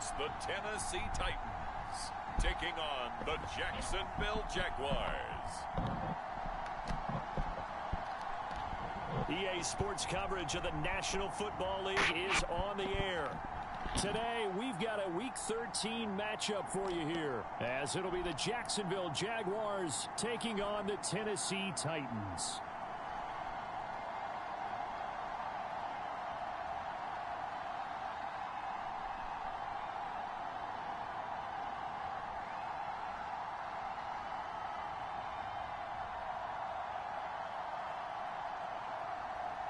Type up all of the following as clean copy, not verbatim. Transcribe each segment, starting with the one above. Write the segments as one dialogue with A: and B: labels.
A: It's the Tennessee Titans taking on the Jacksonville Jaguars.
B: EA Sports coverage of the National Football League is on the air. Today, we've got a Week 13 matchup for you here, as it'll be the Jacksonville Jaguars taking on the Tennessee Titans.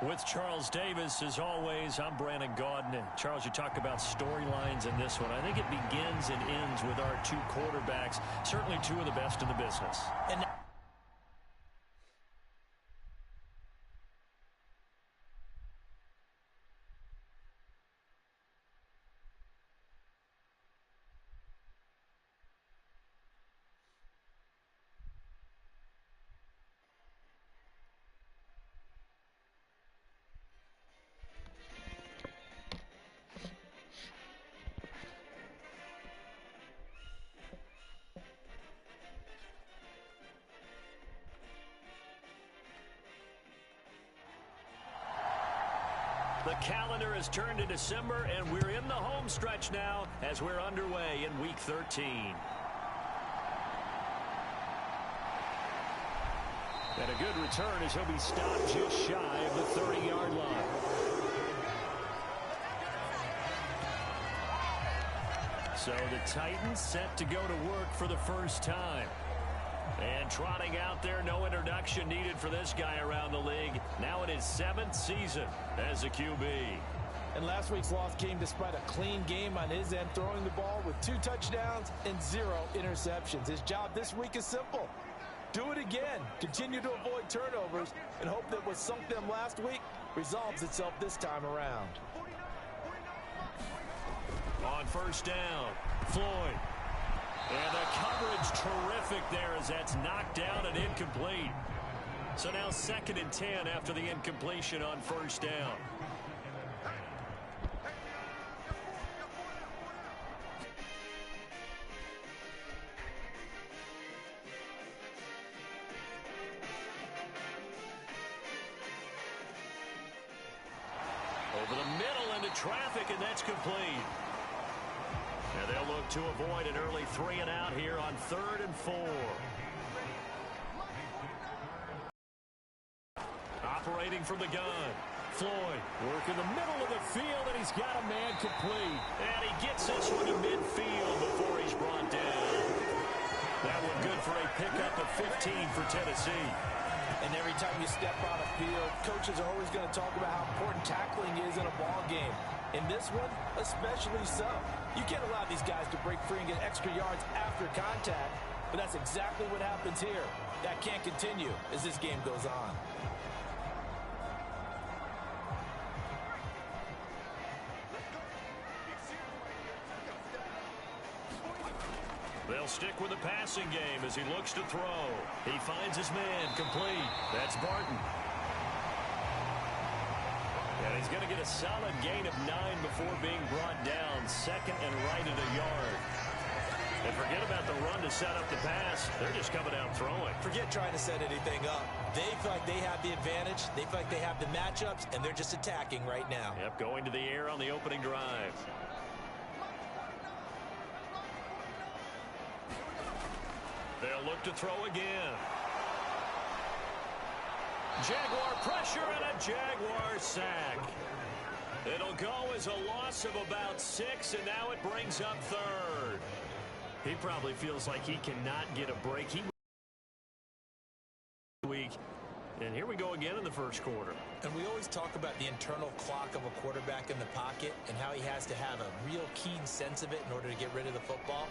B: With Charles Davis, as always, I'm Brandon Gaudin. And Charles, you talk about storylines in this one. I think it begins and ends with our two quarterbacks, certainly two of the best in the business. And the calendar has turned to December, and we're in the home stretch now as we're underway in Week 13. And a good return as he'll be stopped just shy of the 30-yard line. So the Titans set to go to work for the first time. And trotting out there, no introduction needed for this guy around the league. Now in his 7th season as a QB.
C: And last week's loss came despite a clean game on his end, throwing the ball with 2 touchdowns and 0 interceptions. His job this week is simple. Do it again. Continue to avoid turnovers and hope that what sunk them last week resolves itself this time around.
B: On first down, Floyd. And the coverage terrific there as that's knocked down and incomplete. So now 2nd and 10 after the incompletion on first down. Over the middle into traffic, and that's complete. And they'll look to avoid an early 3-and-out here on 3rd and 4. Operating from the gun. Floyd working the middle of the field, and he's got a man complete. And he gets this one to midfield before he's brought down. That one good for a pickup of 15 for Tennessee.
C: And every time you step on a field, coaches are always going to talk about how important tackling is in a ball game. In this one, especially so. You can't allow these guys to break free and get extra yards after contact, but that's exactly what happens here. That can't continue as this game goes on.
B: They'll stick with the passing game as he looks to throw. He finds his man complete. That's Barton. And he's going to get a solid gain of 9 before being brought down. 2nd and right at a yard. And forget about the run to set up the pass. They're just coming out throwing.
C: Forget trying to set anything up. They feel like they have the advantage. They feel like they have the matchups, and they're just attacking right now.
B: Yep, going to the air on the opening drive. They'll look to throw again. Jaguar pressure and a Jaguar sack. It'll go as a loss of about 6, and now it brings up 3rd. He probably feels like he cannot get a break. And here we go again in the first quarter.
C: And we always talk about the internal clock of a quarterback in the pocket and how he has to have a real keen sense of it in order to get rid of the football.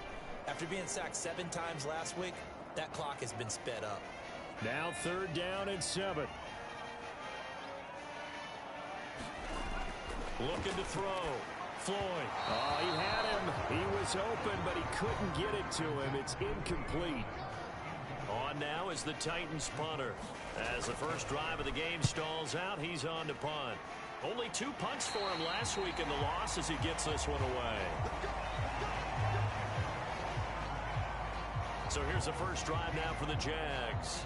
C: After being sacked 7 times last week, that clock has been sped up.
B: Now 3rd down and 7. Looking to throw. Floyd. Oh, he had him. He was open, but he couldn't get it to him. It's incomplete. On now is the Titans punter. As the first drive of the game stalls out, he's on to punt. Only 2 punts for him last week in the loss as he gets this one away. So here's the first drive now for the Jags.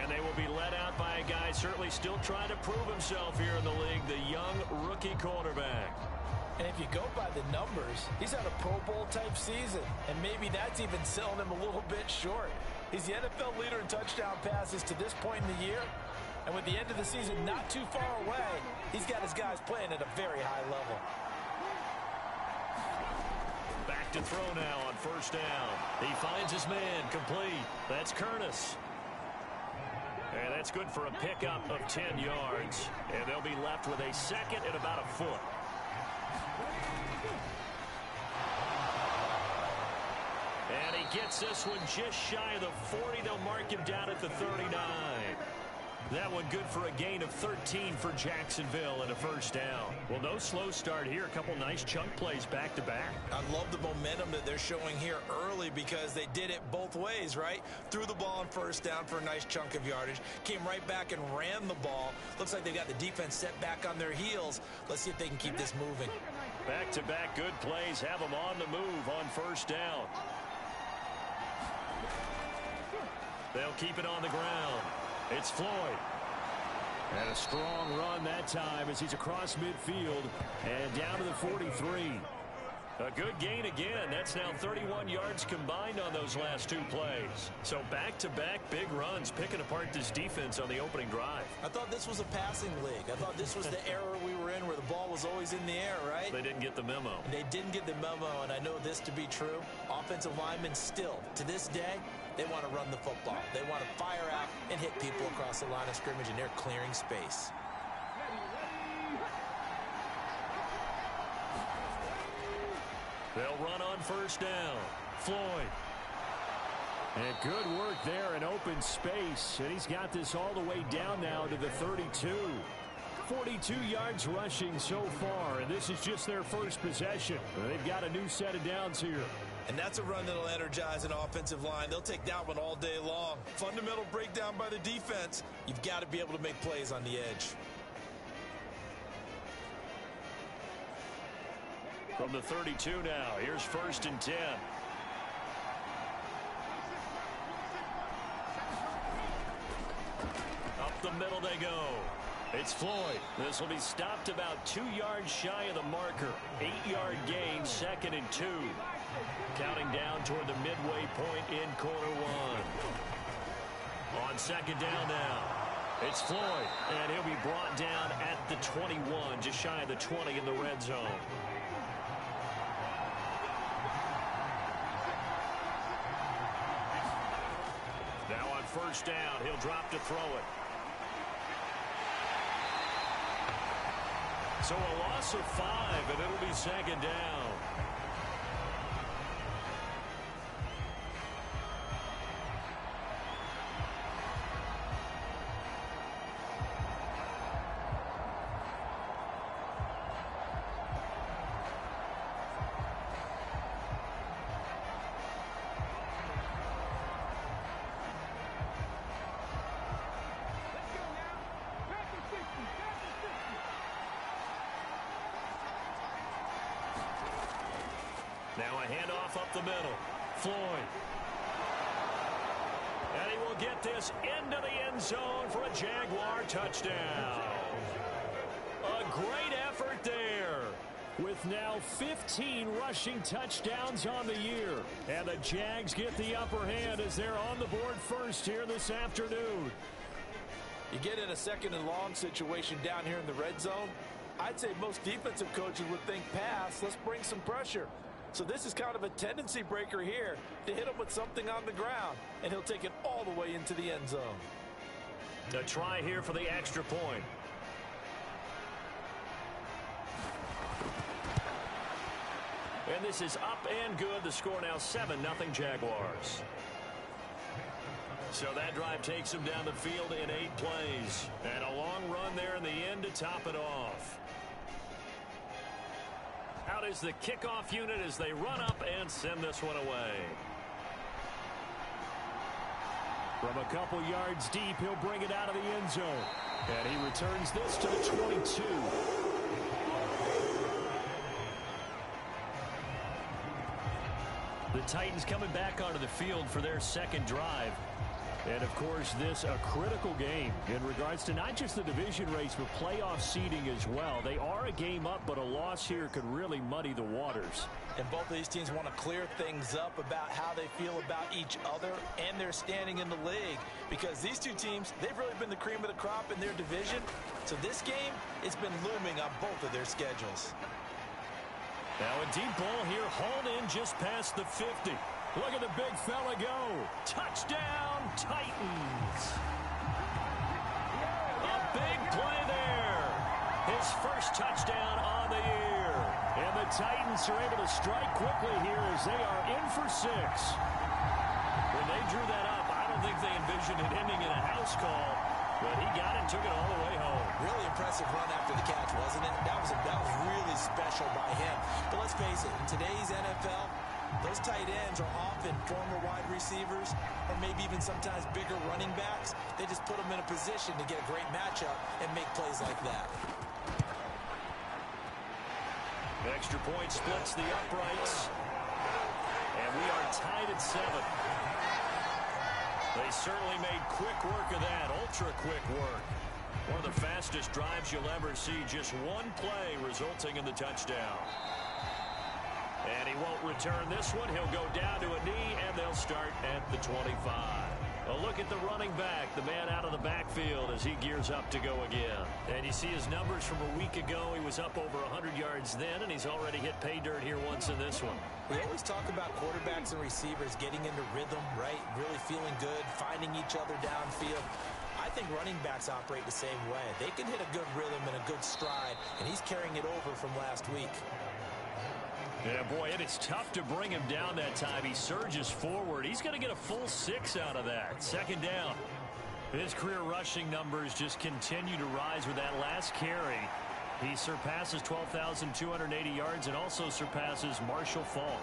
B: And they will be led out by a guy certainly still trying to prove himself here in the league, the young rookie quarterback.
C: And if you go by the numbers, he's had a Pro Bowl-type season, and maybe that's even selling him a little bit short. He's the NFL leader in touchdown passes to this point in the year, and with the end of the season not too far away, he's got his guys playing at a very high level.
B: Back to throw now on first down. He finds his man complete. That's Curtis. And that's good for a pickup of 10 yards. And they'll be left with a second and about a foot. And he gets this one just shy of the 40. They'll mark him down at the 39. That one good for a gain of 13 for Jacksonville and a first down. Well, no slow start here. A couple nice chunk plays back-to-back.
C: I love the momentum that they're showing here early because they did it both ways, right? Threw the ball on first down for a nice chunk of yardage. Came right back and ran the ball. Looks like they got the defense set back on their heels. Let's see if they can keep this moving.
B: Back-to-back good plays have them on the move on first down. They'll keep it on the ground. It's Floyd. And a strong run that time as he's across midfield and down to the 43. A good gain again. That's now 31 yards combined on those last two plays. So back-to-back big runs, picking apart this defense on the opening drive.
C: I thought this was a passing league. I thought this was the era we were in where the ball was always in the air, right?
B: They didn't get the memo.
C: They didn't get the memo, and I know this to be true. Offensive linemen still, to this day, they want to run the football. They want to fire out and hit people across the line of scrimmage, and they're clearing space.
B: They'll run on first down. Floyd. And good work there in open space. And he's got this all the way down now to the 32. 42 yards rushing so far, and this is just their first possession. They've got a new set of downs here.
C: And that's a run that'll energize an offensive line. They'll take that one all day long. Fundamental breakdown by the defense. You've got to be able to make plays on the edge.
B: From the 32 now, here's first and 10. Up the middle they go. It's Floyd. This will be stopped about 2 yards shy of the marker. 8-yard gain, second and 2. Counting down toward the midway point in quarter one. On second down now, it's Floyd. And he'll be brought down at the 21, just shy of the 20 in the red zone. Now on first down, he'll drop to throw it. So a loss of 5, and it'll be second down. Now a handoff up the middle. Floyd. And he will get this into the end zone for a Jaguar touchdown. A great effort there. With now 15 rushing touchdowns on the year. And the Jags get the upper hand as they're on the board first here this afternoon.
C: You get in a second and long situation down here in the red zone. I'd say most defensive coaches would think pass. Let's bring some pressure. So this is kind of a tendency breaker here to hit him with something on the ground, and he'll take it all the way into the end zone.
B: A try here for the extra point. And this is up and good. The score now 7-0 Jaguars. So that drive takes them down the field in 8 plays. And a long run there in the end to top it off. Out is the kickoff unit as they run up and send this one away. From a couple yards deep, he'll bring it out of the end zone. And he returns this to the 22. The Titans coming back onto the field for their second drive. And, of course, this a critical game in regards to not just the division race, but playoff seeding as well. They are a game up, but a loss here could really muddy the waters.
C: And both of these teams want to clear things up about how they feel about each other and their standing in the league. Because these two teams, they've really been the cream of the crop in their division. So this game, it's been looming on both of their schedules.
B: Now a deep ball here, hauled in just past the 50. Look at the big fella go. Touchdown, Titans. A big play there. His first touchdown on the year. And the Titans are able to strike quickly here as they are in for 6. When they drew that up, I don't think they envisioned it ending in a house call. But he got it and took it all the way home.
C: Really impressive run after the catch, wasn't it? That was really special by him. But let's face it, in today's NFL, those tight ends are often former wide receivers or maybe even sometimes bigger running backs. They just put them in a position to get a great matchup and make plays like that.
B: Extra point splits the uprights. And we are tied at 7. They certainly made quick work of that, ultra-quick work. One of the fastest drives you'll ever see, just one play resulting in the touchdown. And he won't return this one. He'll go down to a knee, and they'll start at the 25. A look at the running back, the man out of the backfield as he gears up to go again. And you see his numbers from a week ago. He was up over 100 yards then, and he's already hit pay dirt here once in this one.
C: We always talk about quarterbacks and receivers getting into rhythm, right? Really feeling good, finding each other downfield. I think running backs operate the same way. They can hit a good rhythm and a good stride, and he's carrying it over from last week.
B: Yeah, boy, and it's tough to bring him down that time. He surges forward. He's going to get a full 6 out of that. Second down. His career rushing numbers just continue to rise with that last carry. He surpasses 12,280 yards and also surpasses Marshall Faulk.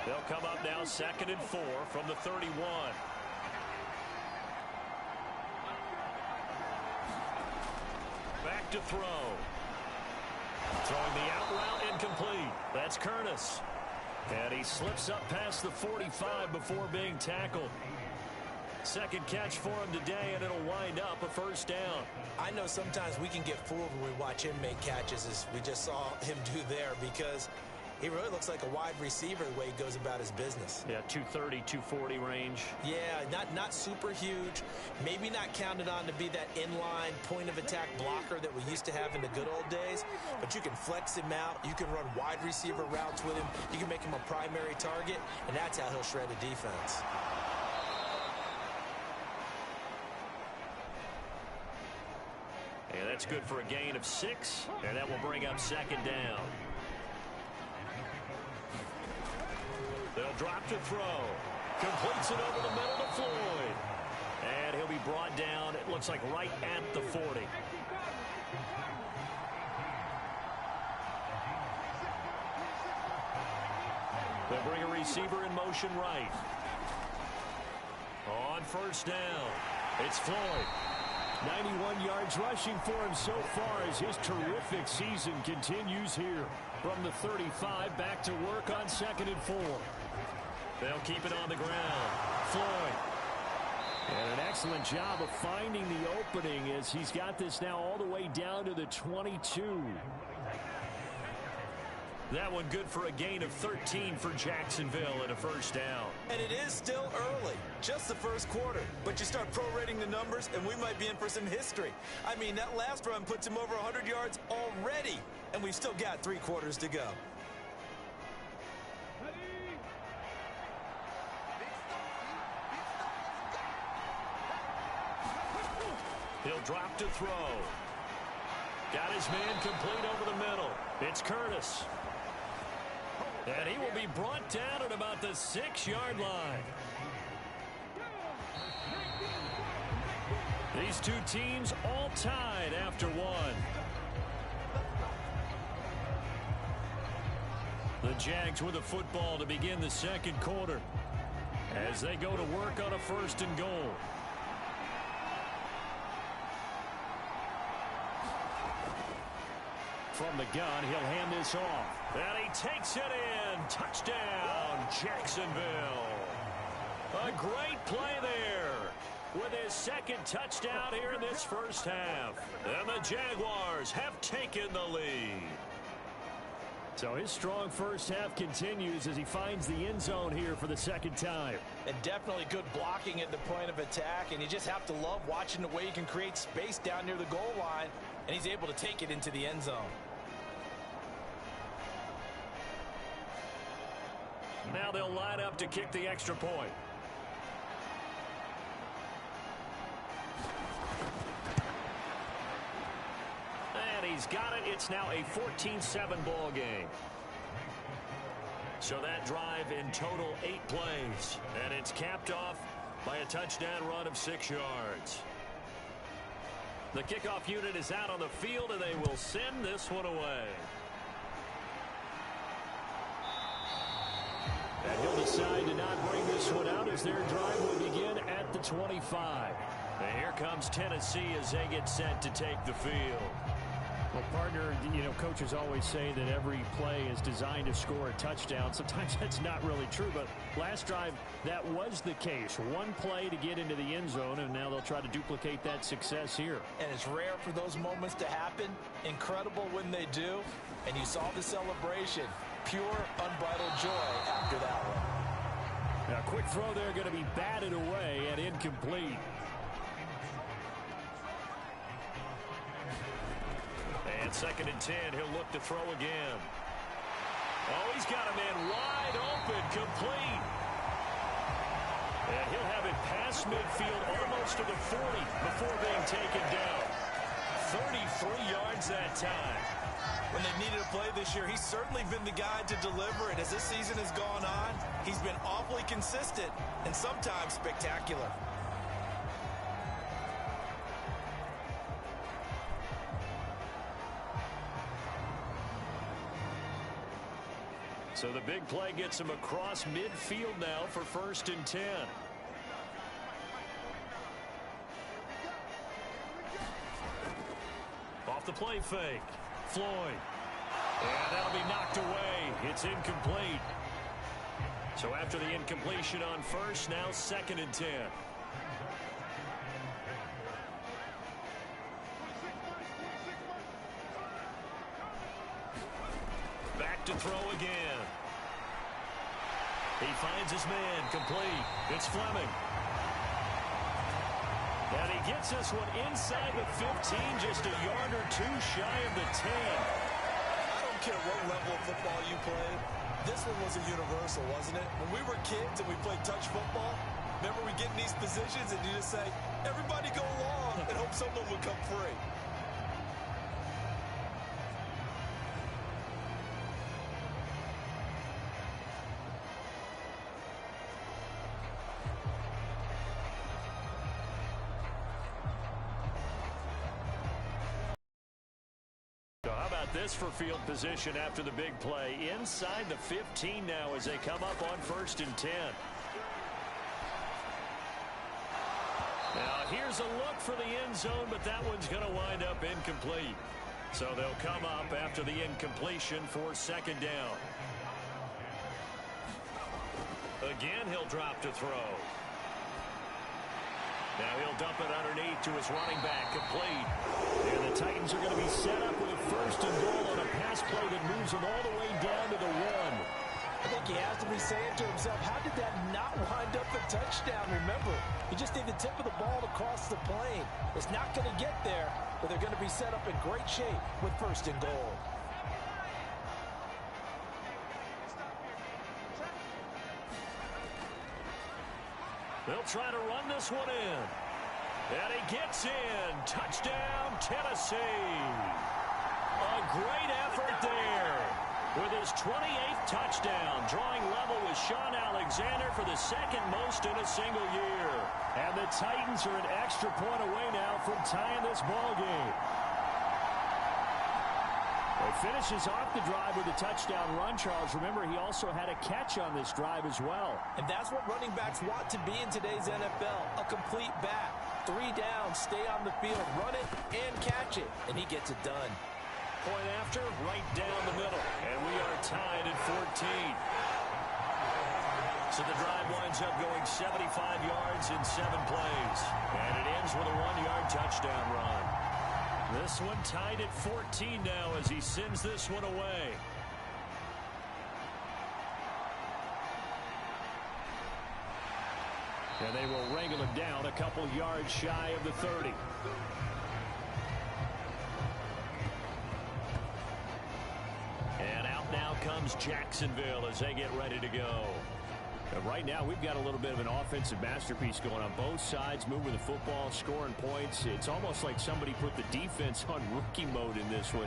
B: They'll come up now 2nd and 4 from the 31. Back to throw. Throwing the out route incomplete. That's Curtis. And he slips up past the 45 before being tackled. Second catch for him today, and it'll wind up a first down.
C: I know sometimes we can get fooled when we watch him make catches, as we just saw him do there, because he really looks like a wide receiver the way he goes about his business.
B: Yeah, 230, 240 range.
C: Yeah, not super huge. Maybe not counted on to be that inline point-of-attack blocker that we used to have in the good old days. But you can flex him out. You can run wide receiver routes with him. You can make him a primary target, and that's how he'll shred a defense.
B: And that's good for a gain of 6, and that will bring up second down. They'll drop to throw. Completes it over the middle to Floyd. And he'll be brought down, it looks like right at the 40. They'll bring a receiver in motion right. On first down, it's Floyd. 91 yards rushing for him so far as his terrific season continues here. From the 35 back to work on 2nd and 4. They'll keep it on the ground. Floyd. And an excellent job of finding the opening as he's got this now all the way down to the 22. That one good for a gain of 13 for Jacksonville and a first down.
C: And it is still early, just the first quarter. But you start prorating the numbers, and we might be in for some history. I mean, that last run puts him over 100 yards already, and we've still got 3 quarters to go.
B: He'll drop to throw. Got his man complete over the middle. It's Curtis. And he will be brought down at about the 6-yard line. These two teams all tied after one. The Jags with the football to begin the second quarter as they go to work on a 1st and goal. from the gun. He'll hand this off. And he takes it in. Touchdown, Jacksonville. A great play there with his second touchdown here in this first half. And the Jaguars have taken the lead. So his strong first half continues as he finds the end zone here for the second time.
C: And definitely good blocking at the point of attack. And you just have to love watching the way he can create space down near the goal line. And he's able to take it into the end zone.
B: Now they'll line up to kick the extra point. He's got it. It's now a 14-7 ball game. So that drive in total 8 plays. And it's capped off by a touchdown run of 6 yards. The kickoff unit is out on the field, and they will send this one away. And he'll decide to not bring this one out as their drive will begin at the 25. And here comes Tennessee as they get set to take the field.
D: Well, partner, coaches always say that every play is designed to score a touchdown. Sometimes that's not really true, but last drive, that was the case. One play to get into the end zone, and now they'll try to duplicate that success here. And
C: it's rare for those moments to happen. Incredible when they do. And you saw the celebration. Pure, unbridled joy after that one.
D: Now, a quick throw there going to be batted away and incomplete.
B: And 2nd and 10, he'll look to throw again. Oh, he's got a man wide open, complete. And he'll have it past midfield almost to the 40 before being taken down. 33 yards that time.
C: When they've needed a play this year, he's certainly been the guy to deliver it. As this season has gone on, he's been awfully consistent and sometimes spectacular.
B: So the big play gets him across midfield now for 1st and 10. Off the play fake. Floyd. And that'll be knocked away. It's incomplete. So after the incompletion on first, now 2nd and 10. Back to throw again. He finds his man, complete. It's Fleming. And he gets this one inside the 15, just a yard or two shy of the 10.
C: I don't care what level of football you played. This one was a universal, wasn't it? When we were kids and we played touch football, remember we get in these positions and you just say, everybody go long and hope someone would come free.
B: This for field position after the big play. Inside the 15 now as they come up on 1st and 10. Now here's a look for the end zone, but that one's going to wind up incomplete. So they'll come up after the incompletion for 2nd down. Again, he'll drop to throw. Now he'll dump it underneath to his running back, complete. And the Titans are going to be set up with a 1st and goal on a pass play that moves them all the way down to the 1.
C: I think he has to be saying to himself, how did that not wind up a touchdown? Remember, you just need the tip of the ball to cross the plane. It's not going to get there, but they're going to be set up in great shape with 1st and goal.
B: They'll try to run this one in. And he gets in. Touchdown, Tennessee. A great effort there. With his 28th touchdown, drawing level with Sean Alexander for the 2nd most in a single year. And the Titans are an extra point away now from tying this ball game. He finishes off the drive with a touchdown run, Charles. Remember, he also had a catch on this drive as well.
C: And that's what running backs want to be in today's NFL, a complete back. 3 down, stay on the field, run it, and catch it. And he gets it done.
B: point after, right down the middle. And we are tied at 14. So the drive winds up going 75 yards in 7 plays. And it ends with a 1-yard touchdown run. This one tied at 14 now as he sends this one away. And they will wrangle it down a couple yards shy of the 30. And out now comes Jacksonville as they get ready to go. Right now, we've got a little bit of an offensive masterpiece going on. Both sides moving the football, scoring points. It's almost like somebody put the defense on rookie mode in this one.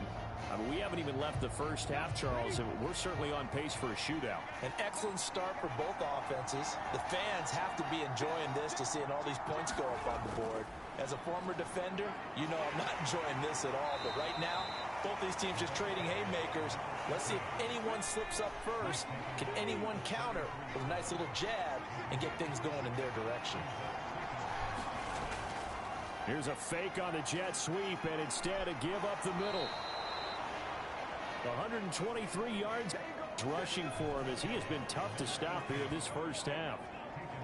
B: I mean, we haven't even left the first half, Charles, and we're certainly on pace for a shootout.
C: An excellent start for both offenses. The fans have to be enjoying this to seeing all these points go up on the board. As a former defender, you know I'm not enjoying this at all. But right now, both these teams just trading haymakers. Let's see if anyone slips up first. Can anyone counter with a nice little jab and get things going in their direction?
D: Here's a fake on the jet sweep, and instead a give up the middle. 123 yards rushing for him as he has been tough to stop here this first half.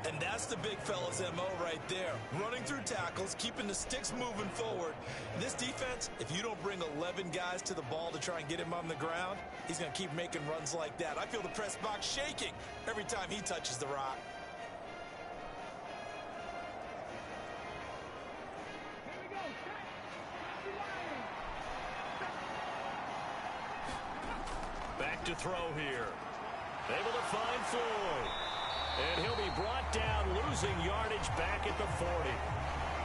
C: And that's the big fella's MO right there. Running through tackles, keeping the sticks moving forward. This defense, if you don't bring 11 guys to the ball to try and get him on the ground, he's going to keep making runs like that. I feel the press box shaking every time he touches the rock.
B: Back to throw here. Able to find Floyd. And he'll be brought down, losing yardage back at the 40.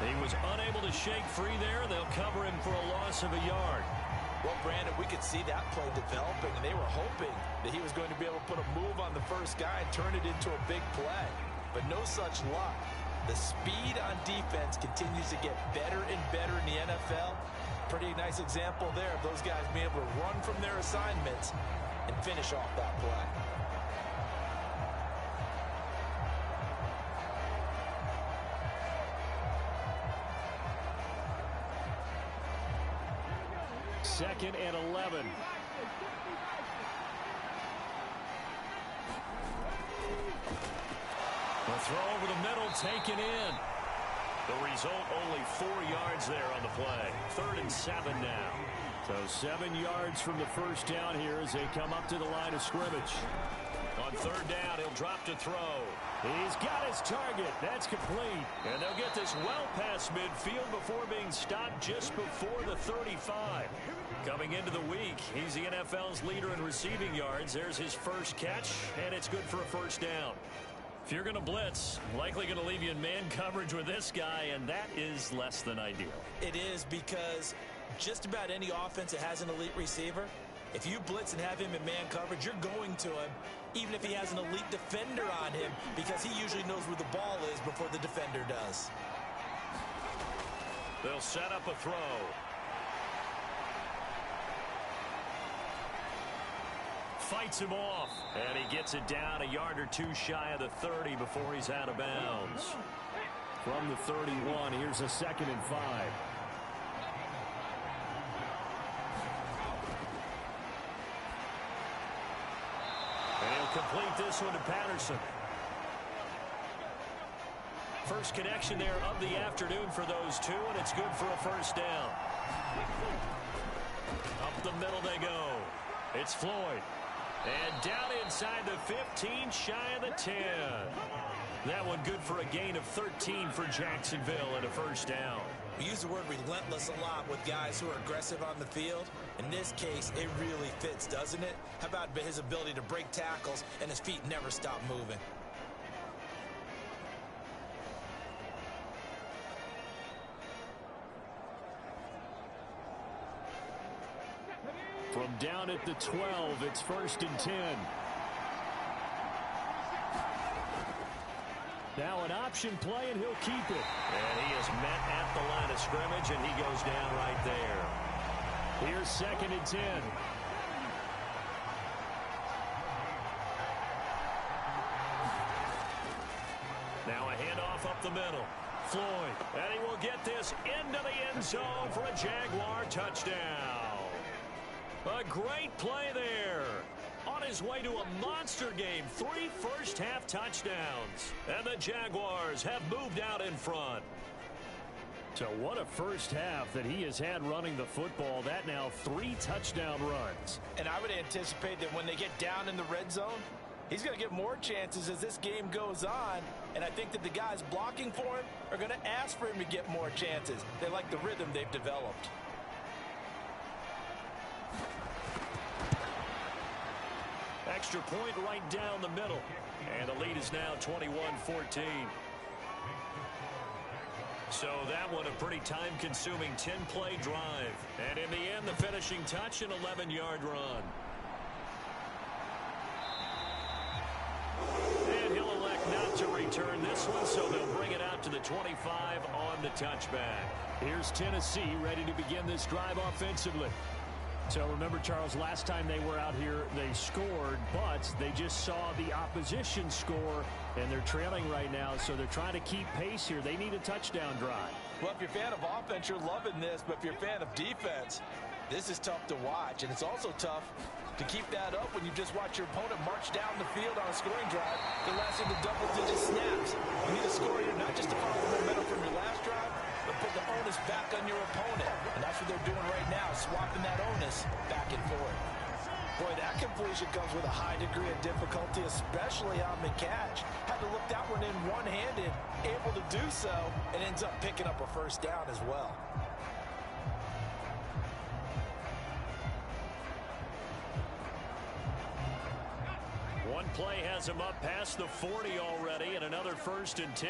B: He was unable to shake free there. They'll cover him for a loss of a yard.
C: Well, Brandon, we could see that play developing, and they were hoping that he was going to be able to put a move on the first guy and turn it into a big play. But no such luck. The speed on defense continues to get better and better in the NFL. Pretty nice example there of those guys being able to run from their assignments and finish off that play.
D: Second and 11.
B: The throw over the middle taken in. The result, only 4 yards there on the play. 3rd and 7 now.
D: So 7 yards from the first down here as they come up to the line of scrimmage.
B: On 3rd down, he'll drop to throw.
D: He's got his target. That's complete.
B: And they'll get this well past midfield before being stopped just before the 35. Coming into the week, he's the NFL's leader in receiving yards. There's his first catch, and it's good for a first down. If you're going to blitz, likely going to leave you in man coverage with this guy, and that is less than ideal.
C: It is, because just about any offense that has an elite receiver, if you blitz and have him in man coverage, you're going to him, even if he has an elite defender on him, because he usually knows where the ball is before the defender does.
B: They'll set up a throw. Fights him off, and he gets it down a yard or two shy of the 30 before he's out of bounds.
D: From the 31, here's a 2nd and 5.
B: And he'll complete this one to Patterson. First connection there of the afternoon for those two, and it's good for a first down. Up the middle they go. It's Floyd. And down inside the 15, shy of the 10. That one good for a gain of 13 for Jacksonville and a first down.
C: We use the word relentless a lot with guys who are aggressive on the field. In this case, it really fits, doesn't it? How about his ability to break tackles and his feet never stop moving?
D: From down at the 12, it's 1st and 10. Now an option play, and he'll keep it.
B: And he is met at the line of scrimmage, and he goes down right there.
D: Here's 2nd and 10.
B: Now a handoff up the middle. Floyd, and he will get this into the end zone for a Jaguar touchdown. A great play there. On his way to a monster game, 3 first-half touchdowns. And the Jaguars have moved out in front.
D: So what a first half that he has had running the football. That now 3 touchdown runs.
C: And I would anticipate that when they get down in the red zone, he's going to get more chances as this game goes on. And I think that the guys blocking for him are going to ask for him to get more chances. They like the rhythm they've developed.
B: Extra point right down the middle. And the lead is now 21-14. So that one a pretty time-consuming 10-play drive. And in the end, the finishing touch, an 11-yard run. And he'll elect not to return this one, so they'll bring it out to the 25 on the touchback.
D: Here's Tennessee ready to begin this drive offensively. So remember, Charles, last time they were out here, they scored, but they just saw the opposition score, and they're trailing right now, so they're trying to keep pace here. They need a touchdown drive.
C: Well, if you're a fan of offense, you're loving this, but if you're a fan of defense, this is tough to watch, and it's also tough to keep that up when you just watch your opponent march down the field on a scoring drive that lasts into double-digit snaps. You need a score here not just to follow the momentum from your last drive, but put the onus back on your opponent. And that's what they're doing right now, swapping that onus back and forth. Boy, that completion comes with a high degree of difficulty, especially on the catch. Had to look that one in one-handed, able to do so, and ends up picking up a first down as well.
B: One play has him up past the 40 already, and another 1st and 10.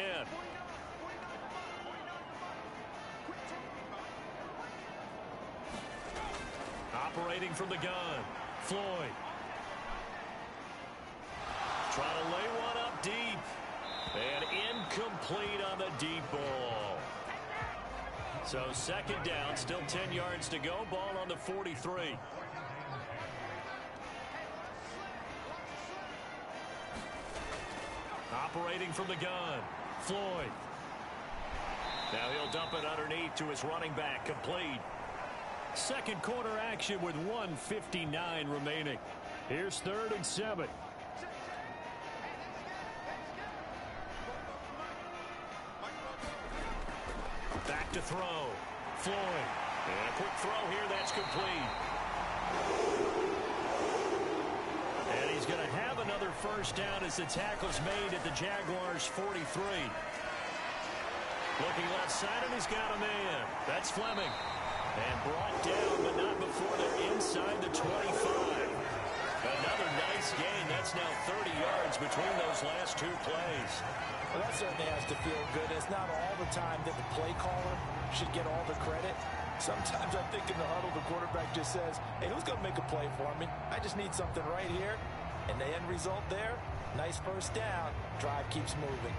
B: Operating from the gun, Floyd. Trying to lay one up deep. And incomplete on the deep ball. So 2nd down, still 10 yards to go. Ball on the 43. Operating from the gun, Floyd. Now he'll dump it underneath to his running back, complete.
D: Second quarter action with 1:59 remaining. Here's 3rd and 7.
B: Back to throw. Floyd. And a quick throw here. That's complete. And he's going to have another first down as the tackle's made at the Jaguars' 43. Looking left side, and he's got a man. That's Fleming. And brought down, but not before they're inside the 25. Another nice gain. That's now 30 yards between those last 2 plays.
C: Well, that certainly has to feel good. It's not all the time that the play caller should get all the credit. Sometimes I think in the huddle, the quarterback just says, hey, who's going to make a play for me? I just need something right here. And the end result there, nice first down. Drive keeps moving.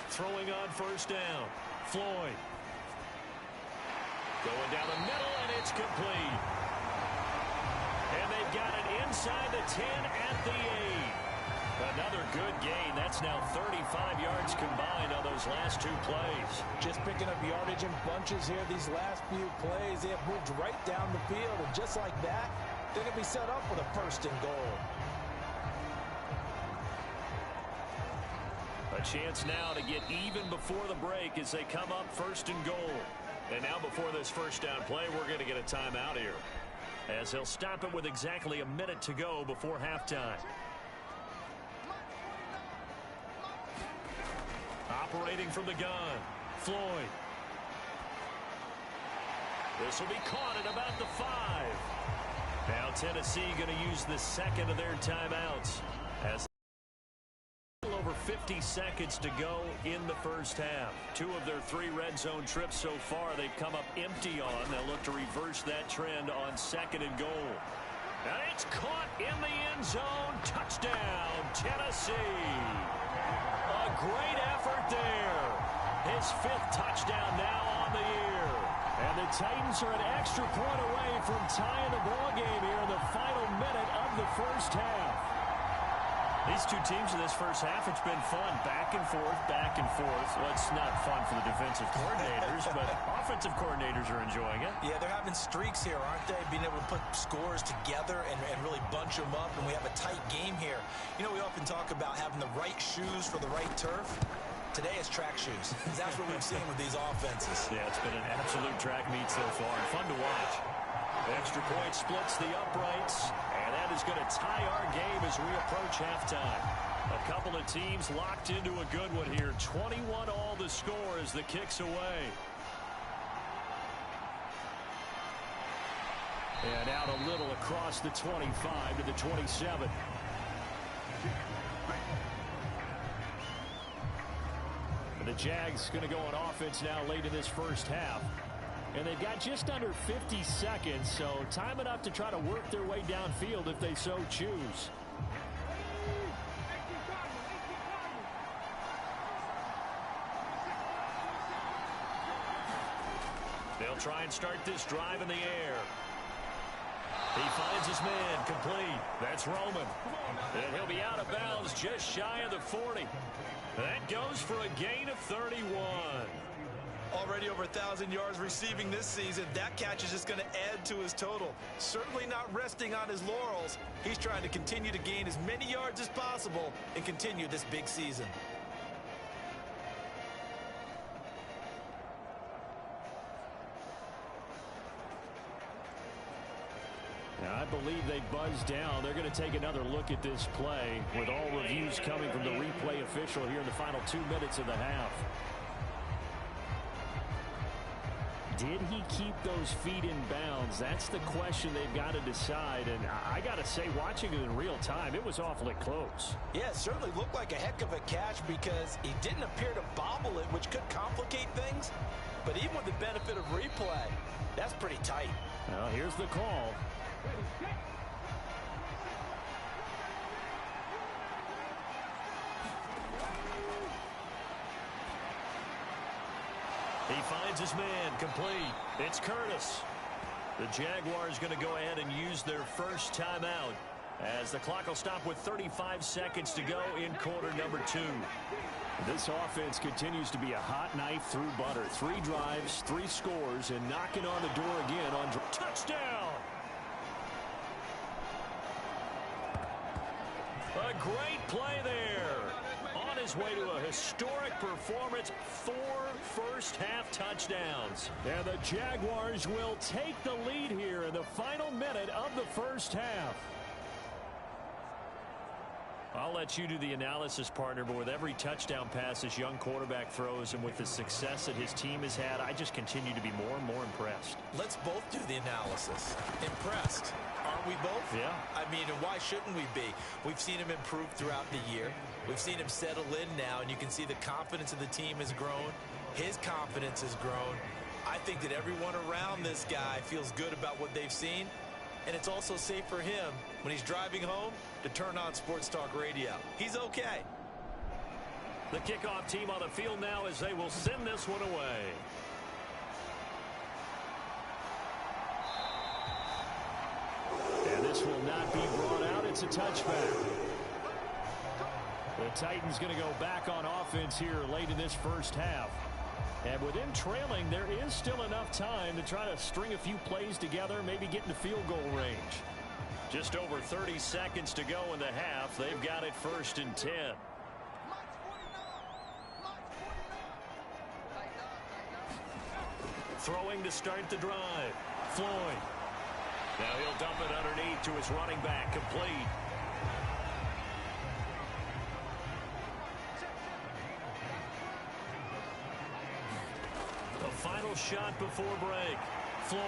B: Throwing on first down. Floyd. Going down the middle, and it's complete. And they've got it inside the 10 at the 8. Another good gain. That's now 35 yards combined on those last 2 plays.
C: Just picking up yardage in bunches here. These last few plays, they have moved right down the field. And just like that, they're going to be set up with a 1st and goal.
B: A chance now to get even before the break as they come up 1st and goal. And now before this first down play, we're going to get a timeout here, as he'll stop it with exactly a minute to go before halftime. Operating from the gun, Floyd. This will be caught at about the 5. Now Tennessee going to use the 2nd of their timeouts as over 50 seconds to go in the first half. 2 of their 3 red zone trips so far they've come up empty on. They'll look to reverse that trend on 2nd and goal. And it's caught in the end zone. Touchdown, Tennessee. A great effort there. His 5th touchdown now on the year.
D: And the Titans are an extra point away from tying the ball game here in the final minute of the first half. These two teams in this first half, it's been fun. Back and forth, back and forth. Well, it's not fun for the defensive coordinators, but offensive coordinators are enjoying it.
C: Yeah, they're having streaks here, aren't they? Being able to put scores together and really bunch them up, and we have a tight game here. You know, we often talk about having the right shoes for the right turf. Today is track shoes. That's what we've seen with these offenses.
D: Yeah, it's been an absolute track meet so far, and fun to watch. Extra point splits the uprights, and that is going to tie our game as we approach halftime. A couple of teams locked into a good one here. 21 all the score as the kick's away. And out a little across the 25 to the 27. The Jags going to go on offense now late in this first half. And they've got just under 50 seconds, so time enough to try to work their way downfield if they so choose. They'll try and start this drive in the air. He finds his man complete. That's Roman. And he'll be out of bounds just shy of the 40. That goes for a gain of 31.
C: Already over 1,000 yards receiving this season. That catch is just going to add to his total. Certainly not resting on his laurels. He's trying to continue to gain as many yards as possible and continue this big season.
D: Now, I believe they buzzed down. They're going to take another look at this play with all reviews coming from the replay official here in the final 2 minutes of the half. Did he keep those feet in bounds? That's the question they've got to decide. And I got to say, watching it in real time, it was awfully close.
C: Yeah, it certainly looked like a heck of a catch because he didn't appear to bobble it, which could complicate things. But even with the benefit of replay, that's pretty tight.
D: Well, here's the call. He finds his man complete. It's Curtis. The Jaguars going to go ahead and use their first timeout as the clock will stop with 35 seconds to go in quarter number 2. This offense continues to be a hot knife through butter. 3 drives, 3 scores, and knocking on the door again on touchdown. A great play there. On his way to a historic performance, 4 first-half touchdowns. And the Jaguars will take the lead here in the final minute of the first half. I'll let you do the analysis, partner, but with every touchdown pass this young quarterback throws and with the success that his team has had, I just continue to be more and more impressed.
C: Let's both do the analysis. Impressed. Aren't we both?
D: Yeah.
C: I mean, and why shouldn't we be? We've seen him improve throughout the year. We've seen him settle in now, and you can see the confidence of the team has grown. His confidence has grown. I think that everyone around this guy feels good about what they've seen, and it's also safe for him when he's driving home to turn on Sports Talk Radio. He's okay.
D: The kickoff team on the field now as they will send this one away. And this will not be brought out. It's a touchback. The Titans going to go back on offense here late in this first half. And with them trailing, there is still enough time to try to string a few plays together, maybe get into field goal range. Just over 30 seconds to go in the half. They've got it 1st and 10. Throwing to start the drive. Floyd. Now he'll dump it underneath to his running back, complete. The final shot before break. Floyd.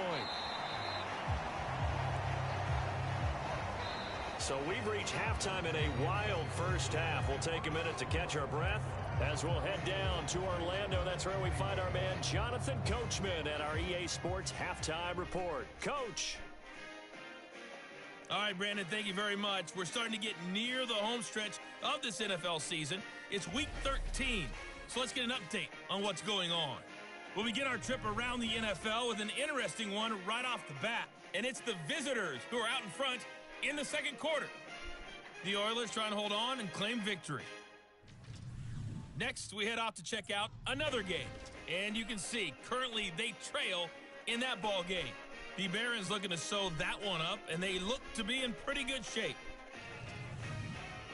D: So we've reached halftime in a wild first half. We'll take a minute to catch our breath as we'll head down to Orlando. That's where we find our man Jonathan Coachman at our EA Sports Halftime Report. Coach.
E: All right, Brandon, thank you very much. We're starting to get near the home stretch of this NFL season. It's Week 13, so let's get an update on what's going on. We'll begin our trip around the NFL with an interesting one right off the bat, and it's the visitors who are out in front in the second quarter. The Oilers trying to hold on and claim victory. Next, we head off to check out another game. And you can see, currently they trail in that ball game. The Barons looking to sew that one up, and they look to be in pretty good shape.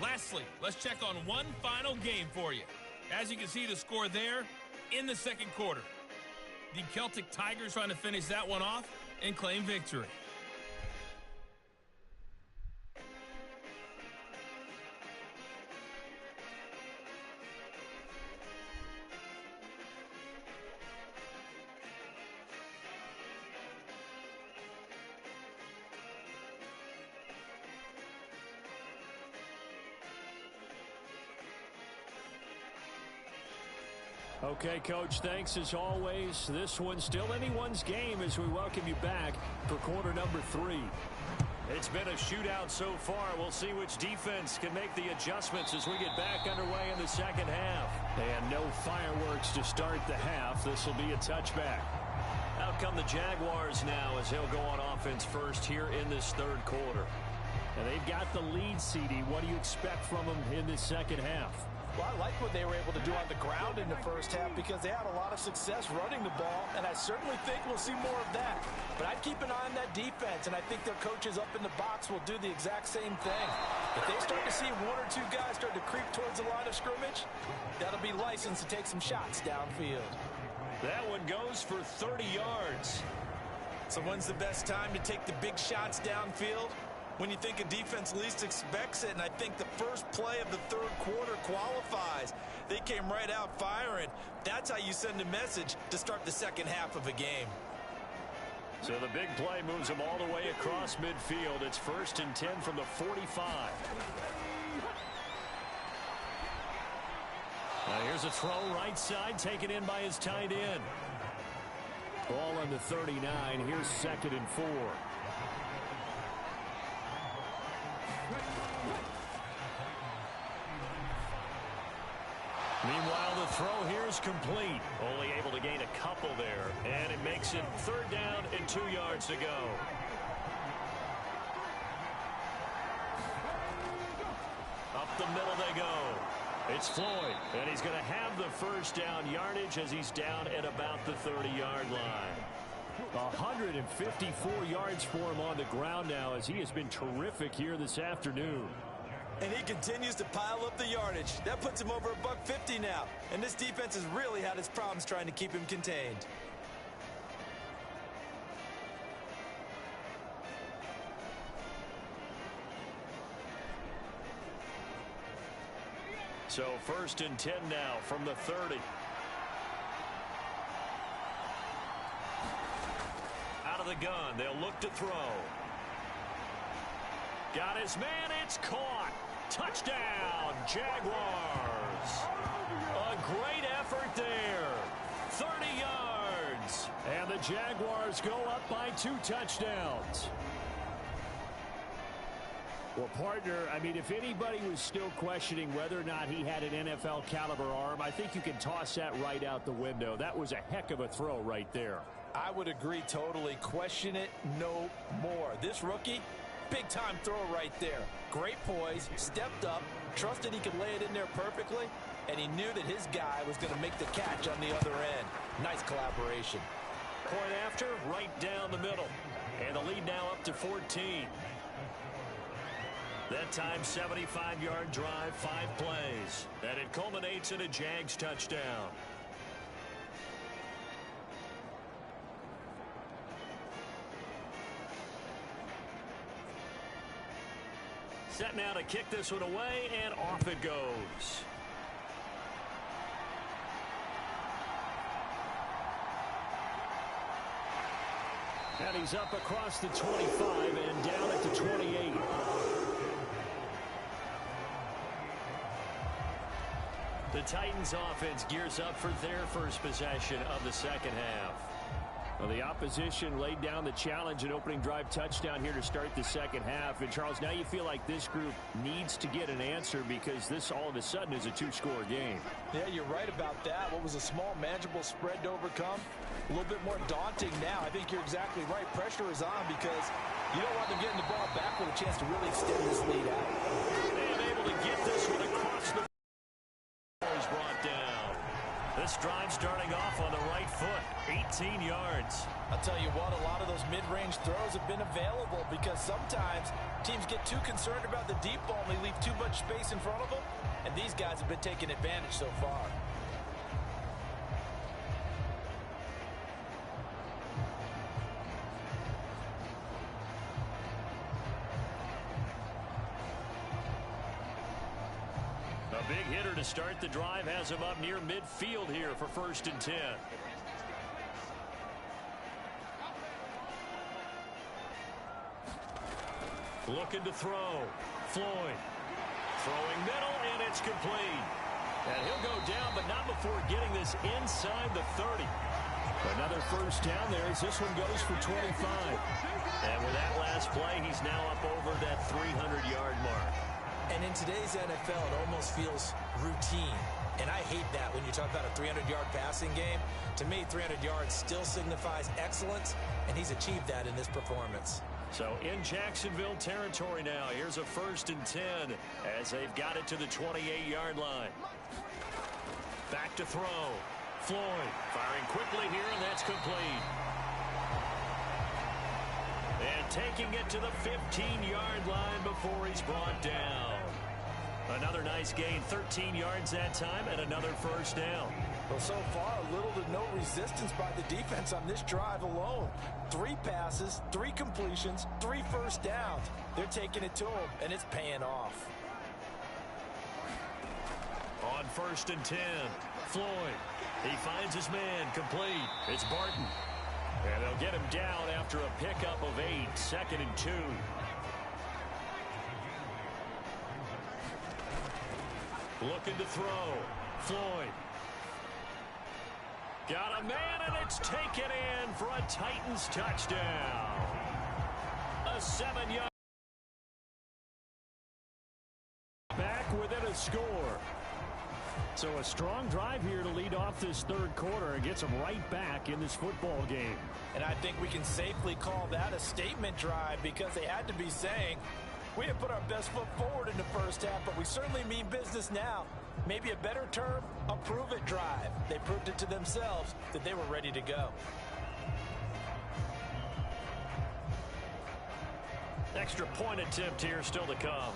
E: Lastly, let's check on one final game for you. As you can see, the score there in the second quarter. The Celtic Tigers trying to finish that one off and claim victory.
D: Okay, Coach, thanks as always. This one's still anyone's game as we welcome you back for quarter number 3.
B: It's been a shootout so far. We'll see which defense can make the adjustments as we get back underway in the second half.
D: And no fireworks to start the half. This will be a touchback.
B: Out come the Jaguars now as they'll go on offense first here in this third quarter.
D: And they've got the lead, CD. What do you expect from them in this second half?
C: Well, I like what they were able to do on the ground in the first half because they had a lot of success running the ball, and I certainly think we'll see more of that. But I'd keep an eye on that defense, and I think their coaches up in the box will do the exact same thing. If they start to see one or two guys start to creep towards the line of scrimmage, that'll be licensed to take some shots downfield.
B: That one goes for 30 yards.
C: So when's the best time to take the big shots downfield? When you think a defense least expects it, and I think the first play of the third quarter qualifies. They came right out firing. That's how you send a message to start the second half of a game.
B: So the big play moves them all the way across midfield. It's 1st and 10 from the 45.
D: Now here's a throw right side, taken in by his tight end. Ball on the 39. Here's 2nd and 4.
B: Meanwhile, the throw here is complete. Only able to gain a couple there. And it makes it 3rd down and 2 yards to go. Up the middle they go. It's Floyd. And he's going to have the first down yardage as he's down at about the 30-yard line.
D: 154 yards for him on the ground now as he has been terrific here this afternoon.
C: And he continues to pile up the yardage. That puts him over $150 now. And this defense has really had its problems trying to keep him contained.
B: So 1st and 10 now from the 30. Out of the gun. They'll look to throw. Got his man. It's caught. Touchdown, Jaguars. A great effort there. 30 yards.
D: And the Jaguars go up by 2 touchdowns. Well, partner, I mean, if anybody was still questioning whether or not he had an NFL caliber arm, I think you can toss that right out the window. That was a heck of a throw right there.
C: I would agree totally. Question it no more. This rookie, big-time throw right there. Great poise, stepped up, trusted he could lay it in there perfectly, and he knew that his guy was going to make the catch on the other end. Nice collaboration.
B: Point after, right down the middle. And the lead now up to 14. That time, 75-yard drive, 5 plays. And it culminates in a Jags touchdown. Set now to kick this one away, and off it goes.
D: And he's up across the 25 and down at the 28.
B: The Titans offense gears up for their first possession of the second half.
D: Well, the opposition laid down the challenge and opening drive touchdown here to start the second half. And, Charles, now you feel like this group needs to get an answer because this all of a sudden is a 2-score game.
C: Yeah, you're right about that. What was a small, manageable spread to overcome? A little bit more daunting now. I think you're exactly right. Pressure is on because you don't want them getting the ball back with a chance to really extend this lead out.
B: able to get this one across the is brought down. This drive starting off on the right foot, 18 yards.
C: I'll tell you what, a lot of those mid-range throws have been available because sometimes teams get too concerned about the deep ball and they leave too much space in front of them, and these guys have been taking advantage so far.
B: A big hitter to start the drive has him up near midfield here for 1st and 10. Looking to throw. Floyd. Throwing middle, and it's complete. And he'll go down, but not before getting this inside the 30. Another first down there as this one goes for 25. And with that last play, he's now up over that 300-yard mark.
C: And in today's NFL, it almost feels routine. And I hate that when you talk about a 300-yard passing game. To me, 300 yards still signifies excellence, and he's achieved that in this performance.
B: So in Jacksonville territory now, here's a 1st and 10 as they've got it to the 28-yard line. Back to throw. Floyd firing quickly here, and that's complete. And taking it to the 15-yard line before he's brought down. Another nice gain, 13 yards that time, and another first down.
C: Well, so far, little to no resistance by the defense on this drive alone. 3 passes, 3 completions, 3 first downs. They're taking it to him, and it's paying off.
B: On 1st and 10, Floyd. He finds his man, complete. It's Barton. And they'll get him down after a pickup of 8, 2nd and 2. Looking to throw. Floyd. Got a man, and it's taken in for a Titans touchdown. A 7-yard.
D: Back within a score. So a strong drive here to lead off this 3rd quarter and gets them right back in this football game.
C: And I think we can safely call that a statement drive because they had to be saying, we didn't put our best foot forward in the first half, but we certainly mean business now. Maybe a better term, a prove-it drive. They proved it to themselves that they were ready to go.
B: Extra point attempt here still to come.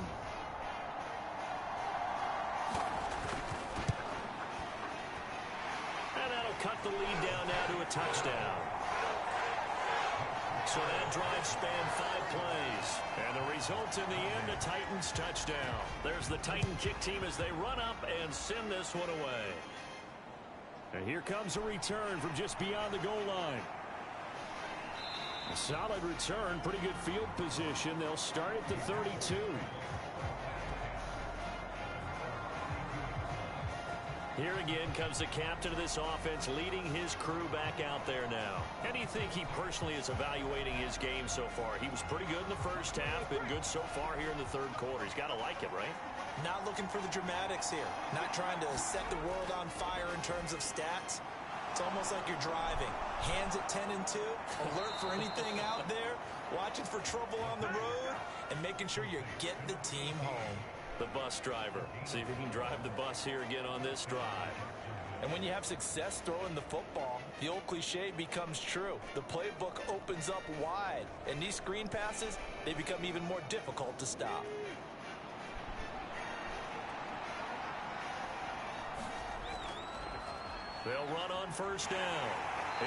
B: And that'll cut the lead down now to a touchdown. So that drive spanned 5 plays. And the result in the end, a Titans touchdown. There's the Titan kick team as they run up and send this one away.
D: And here comes a return from just beyond the goal line. A solid return, pretty good field position. They'll start at the 32.
B: Here again comes the captain of this offense leading his crew back out there now. How do you think he personally is evaluating his game so far? He was pretty good in the first half, been good so far here in the 3rd quarter. He's got to like it, right?
C: Not looking for the dramatics here. Not trying to set the world on fire in terms of stats. It's almost like you're driving. Hands at 10 and 2, alert for anything out there, watching for trouble on the road, and making sure you get the team home.
B: The bus driver. See if he can drive the bus here again on this drive.
C: And when you have success throwing the football, the old cliche becomes true. The playbook opens up wide, and these screen passes, they become even more difficult to stop.
B: They'll run on first down.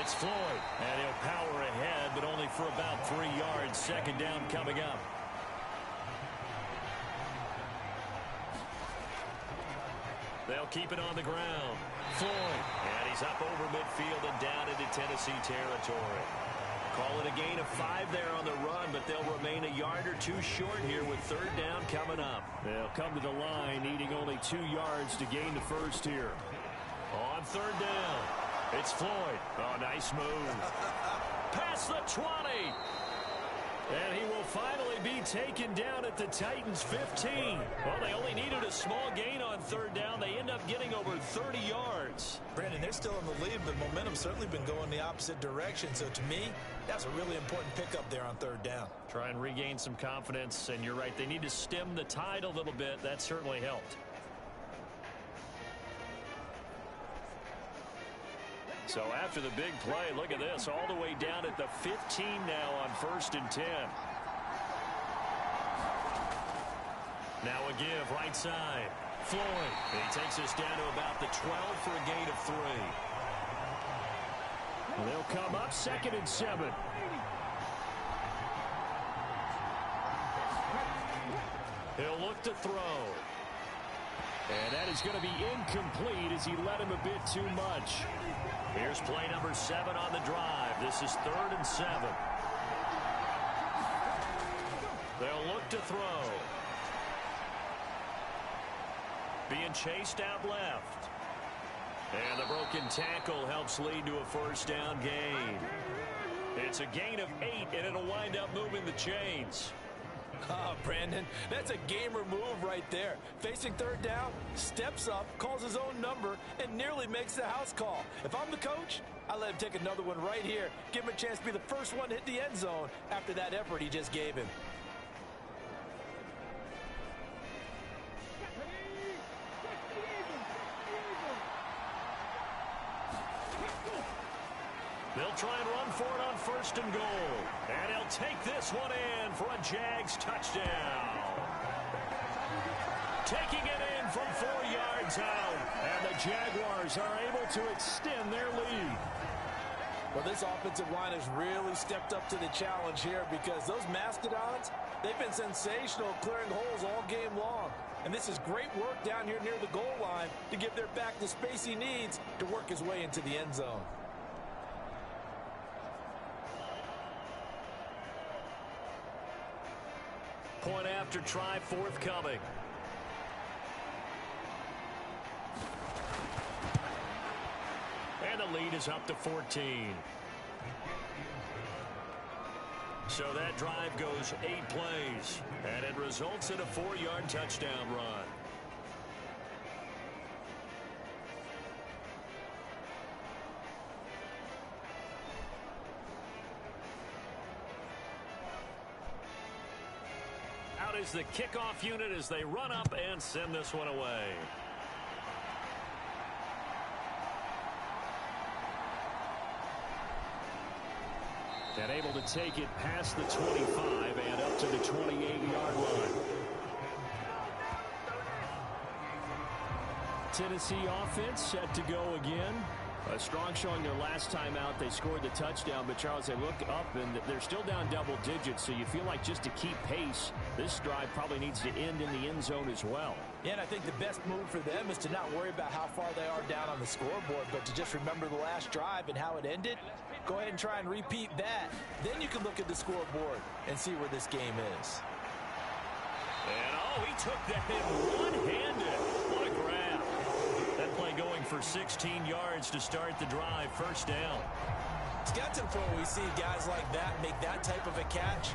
B: It's Floyd, and he'll power ahead, but only for about 3 yards. 2nd down coming up. They'll keep it on the ground. Floyd, and he's up over midfield and down into Tennessee territory. Call it a gain of 5 there on the run, but they'll remain a yard or 2 short here with 3rd down coming up.
D: They'll come to the line, needing only 2 yards to gain the first here.
B: On 3rd down, it's Floyd. Oh, nice move. Past the 20.
D: And he will finally be taken down at the Titans' 15. Well, they only needed a small gain on third down. They end up getting over 30 yards.
C: Brandon, they're still in the lead, but momentum's certainly been going the opposite direction. So to me, that's a really important pickup there on third down.
D: Try and regain some confidence, and you're right. They need to stem the tide a little bit. That certainly helped. So after the big play, look at this, all the way down at the 15 now on 1st and 10. Now a give, right side. Floyd, he takes us down to about the 12 for a gain of 3. They'll come up 2nd and 7. He'll look to throw. And that is going to be incomplete as he led him a bit too much. Here's play number 7 on the drive. This is 3rd and 7. They'll look to throw. Being chased out left. And the broken tackle helps lead to a 1st down gain. It's a gain of 8, and it'll wind up moving the chains.
C: Oh, Brandon, that's a gamer move right there. Facing third down, steps up, calls his own number, and nearly makes the house call. If I'm the coach, I let him take another one right here. Give him a chance to be the first one to hit the end zone after that effort he just gave him.
D: They'll try and run for it on 1st and goal. And he'll take this one in for a Jags touchdown. Taking it in from 4 yards out. And the Jaguars are able to extend their lead.
C: Well, this offensive line has really stepped up to the challenge here because those Mastodons, they've been sensational clearing holes all game long. And this is great work down here near the goal line to give their back the space he needs to work his way into the end zone.
D: Point after try forthcoming. And the lead is up to 14. So that drive goes 8 plays. And it results in a 4-yard touchdown run. Out is the kickoff unit as they run up and send this one away. And able to take it past the 25 and up to the 28-yard line. Tennessee offense set to go again. A strong showing their last time out. They scored the touchdown, but Charles, they look up and they're still down double digits, so you feel like just to keep pace, this drive probably needs to end in the end zone as well.
C: Yeah, and I think the best move for them is to not worry about how far they are down on the scoreboard, but to just remember the last drive and how it ended. Go ahead and try and repeat that. Then you can look at the scoreboard and see where this game is.
D: And, oh, he took that in one-handed. What a grab. That play going for 16 yards to start the drive. 1st down.
C: It's got to the point where we see guys like that make that type of a catch.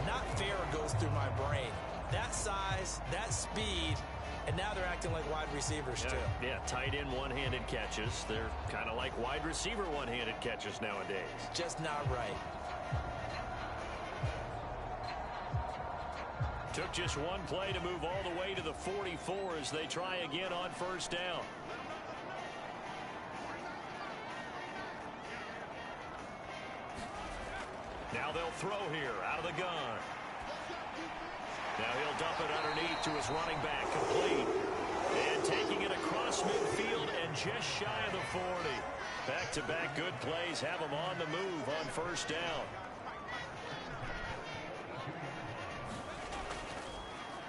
C: Not fair goes through my brain. That size, that speed, and now they're acting like wide receivers too.
D: Yeah, tight end one-handed catches. They're kind of like wide receiver one-handed catches nowadays.
C: Just not right.
D: Took just one play to move all the way to the 44 as they try again on 1st down. Now they'll throw here out of the gun. Now he'll dump it underneath to his running back, complete. And taking it across midfield and just shy of the 40. Back-to-back good plays have him on the move on 1st down.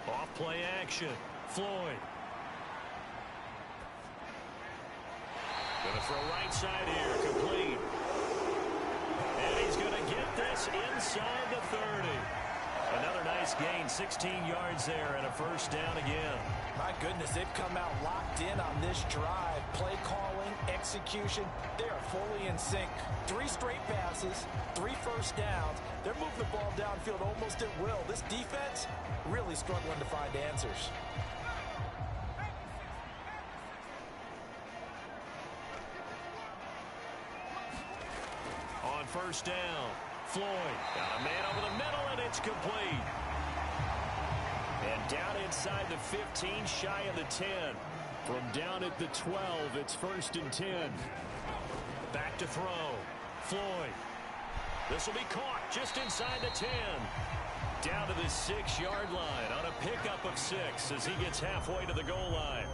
D: Off play action. Floyd. Gonna throw right side here, complete. And he's gonna get this inside the 30.
B: Another nice gain, 16 yards there, and a first down again.
C: My goodness, they've come out locked in on this drive. Play calling, execution, they are fully in sync. 3 straight passes, 3 first downs. They're moving the ball downfield almost at will. This defense really struggling to find answers.
B: On first down, Floyd got a man over the middle, and it's complete. And down inside the 15, shy of the 10.
D: From down at the 12, it's 1st and 10.
B: Back to throw. Floyd. This will be caught just inside the 10. Down to the 6-yard line on a pickup of 6 as he gets halfway to the goal line.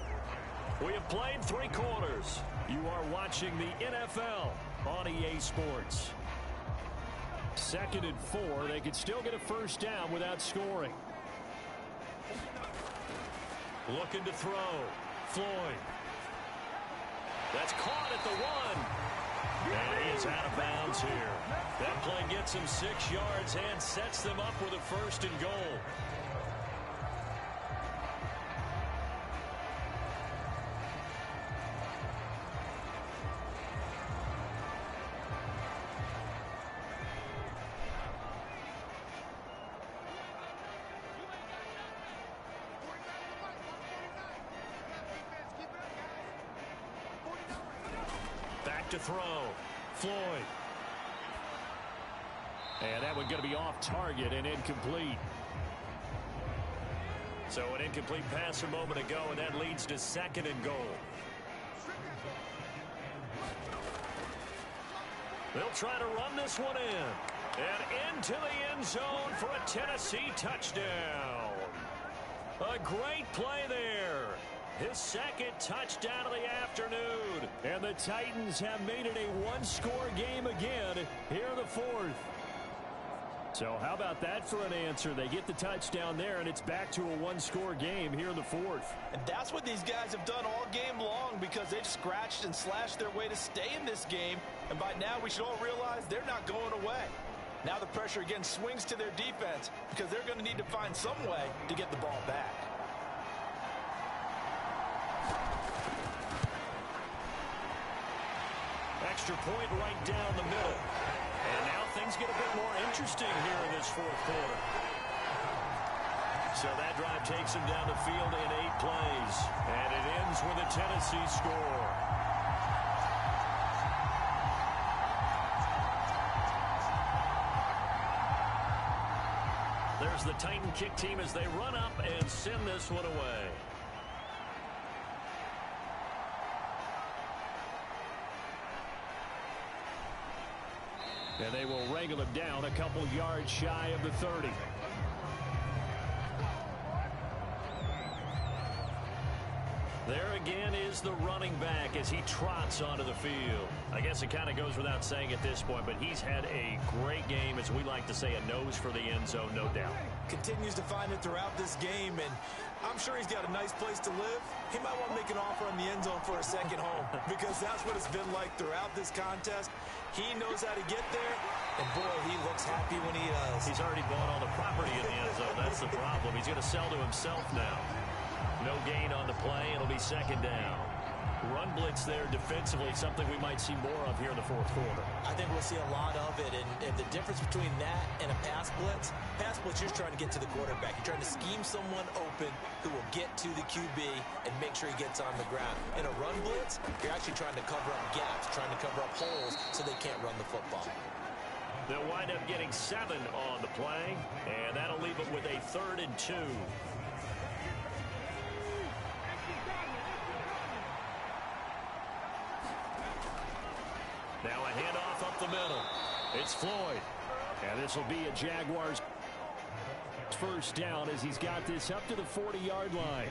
B: We have played 3 quarters. You are watching the NFL on EA Sports.
D: 2nd and 4. They could still get a first down without scoring.
B: Looking to throw. Floyd. That's caught at the 1. And he is out of bounds here. That play gets him 6 yards and sets them up with a 1st and goal. To throw. Floyd.
D: And that one going to be off target and incomplete.
B: So an incomplete pass a moment ago, and that leads to 2nd and goal. They'll try to run this one in. And into the end zone for a Tennessee touchdown. A great play there. His 2nd touchdown of the afternoon.
D: And the Titans have made it a one-score game again here in the 4th. So how about that for an answer? They get the touchdown there, and it's back to a one-score game here in the 4th.
C: And that's what these guys have done all game long because they've scratched and slashed their way to stay in this game. And by now we should all realize they're not going away. Now the pressure again swings to their defense because they're going to need to find some way to get the ball back.
B: Extra point right down the middle. And now things get a bit more interesting here in this 4th quarter. So that drive takes him down the field in 8 plays. And it ends with a Tennessee score. There's the Titan kick team as they run up and send this one away.
D: And they will wrangle him down a couple yards shy of the 30.
B: There again is the running back as he trots onto the field. I guess it kind of goes without saying at this point, but he's had a great game, as we like to say, a nose for the end zone, no doubt.
C: Continues to find it throughout this game, and I'm sure he's got a nice place to live. He might want to make an offer on the end zone for a second home because that's what it's been like throughout this contest. He knows how to get there, and boy, he looks happy when he does.
B: He's already bought all the property in the end zone. That's the problem. He's going to sell to himself now. No gain on the play. It'll be 2nd down. Run blitz there defensively, something we might see more of here in the 4th quarter.
C: I think we'll see a lot of it, and the difference between that and a pass blitz, you're trying to get to the quarterback. You're trying to scheme someone open who will get to the QB and make sure he gets on the ground. In a run blitz, you're actually trying to cover up gaps, trying to cover up holes so they can't run the football.
B: They'll wind up getting 7 on the play, and that'll leave it with a 3rd and 2. Now a handoff up the middle. It's Floyd.
D: And this will be a Jaguars first down as he's got this up to the 40-yard line.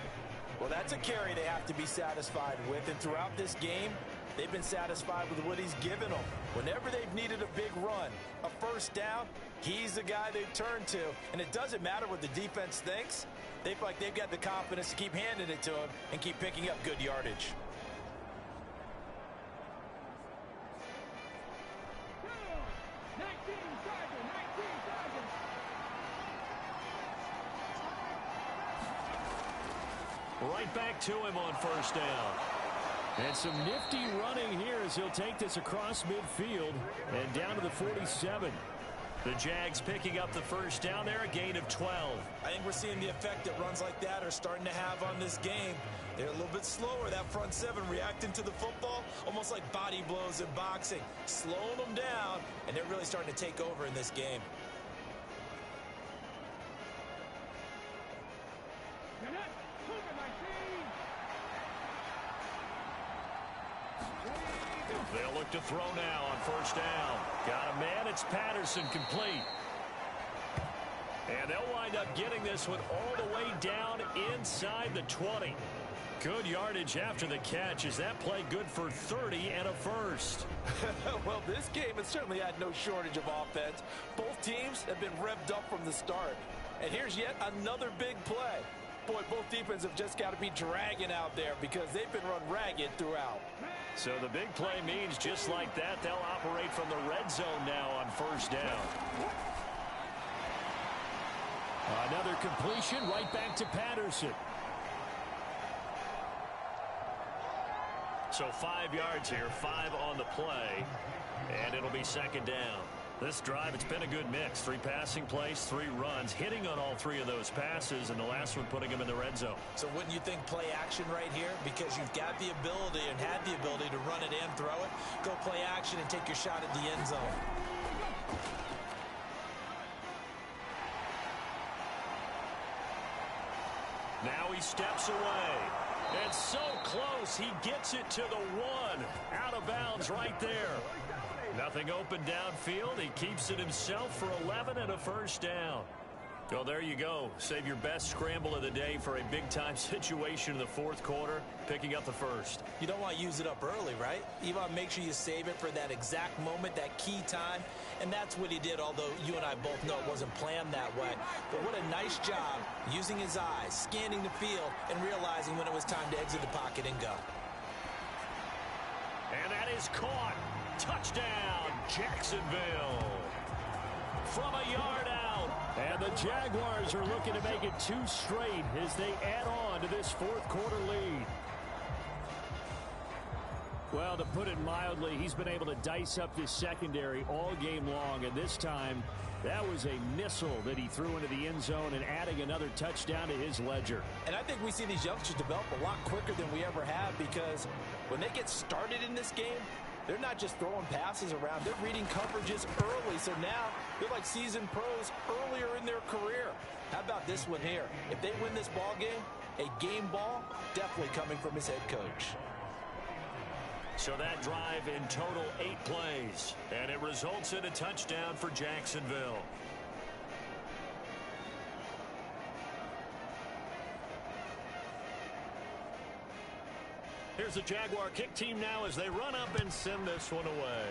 C: Well, that's a carry they have to be satisfied with. And throughout this game, they've been satisfied with what he's given them. Whenever they've needed a big run, a first down, he's the guy they've turned to. And it doesn't matter what the defense thinks. They feel like they've got the confidence to keep handing it to him and keep picking up good yardage.
D: Right back to him on first down. And some nifty running here as he'll take this across midfield and down to the 47. The Jags picking up the first down there, a gain of 12.
C: I think we're seeing the effect that runs like that are starting to have on this game. They're a little bit slower, that front seven, reacting to the football, almost like body blows in boxing, slowing them down, and they're really starting to take over in this game.
D: They'll look to throw now on first down. Got a man. It's Patterson, complete. And they'll wind up getting this one all the way down inside the 20. Good yardage after the catch. Is that play good for 30 and a first?
C: Well, this game has certainly had no shortage of offense. Both teams have been revved up from the start. And here's yet another big play. Boy, both defenses have just got to be dragging out there because they've been run ragged throughout.
D: So the big play means just like that, they'll operate from the red zone now on first down. Another completion right back to Patterson. So 5 yards here, 5 on the play, and it'll be second down. This drive, it's been a good mix. 3 passing plays, 3 runs, hitting on all 3 of those passes, and the last one putting him in the red zone.
C: So wouldn't you think play action right here? Because you've got the ability and had the ability to run it and throw it. Go play action and take your shot at the end zone.
D: Now he steps away. And so close, he gets it to the 1. Out of bounds right there. Nothing open downfield. He keeps it himself for 11 and a first down. Well, there you go. Save your best scramble of the day for a big-time situation in the fourth quarter, picking up the first.
C: You don't want to use it up early, right? You want to make sure you save it for that exact moment, that key time. And that's what he did, although you and I both know it wasn't planned that way. But what a nice job using his eyes, scanning the field, and realizing when it was time to exit the pocket and go.
D: And that is caught. Touchdown, Jacksonville. From a yard out. And the Jaguars are looking to make it 2 straight as they add on to this fourth quarter lead. Well, to put it mildly, he's been able to dice up this secondary all game long, and this time that was a missile that he threw into the end zone and adding another touchdown to his ledger.
C: And I think we see these youngsters develop a lot quicker than we ever have, because when they get started in this game, they're not just throwing passes around. They're reading coverages early. So now they're like seasoned pros earlier in their career. How about this one here? If they win this ball game, a game ball definitely coming from his head coach.
D: So that drive in total 8 plays, and it results in a touchdown for Jacksonville. Here's the Jaguar kick team now as they run up and send this one away.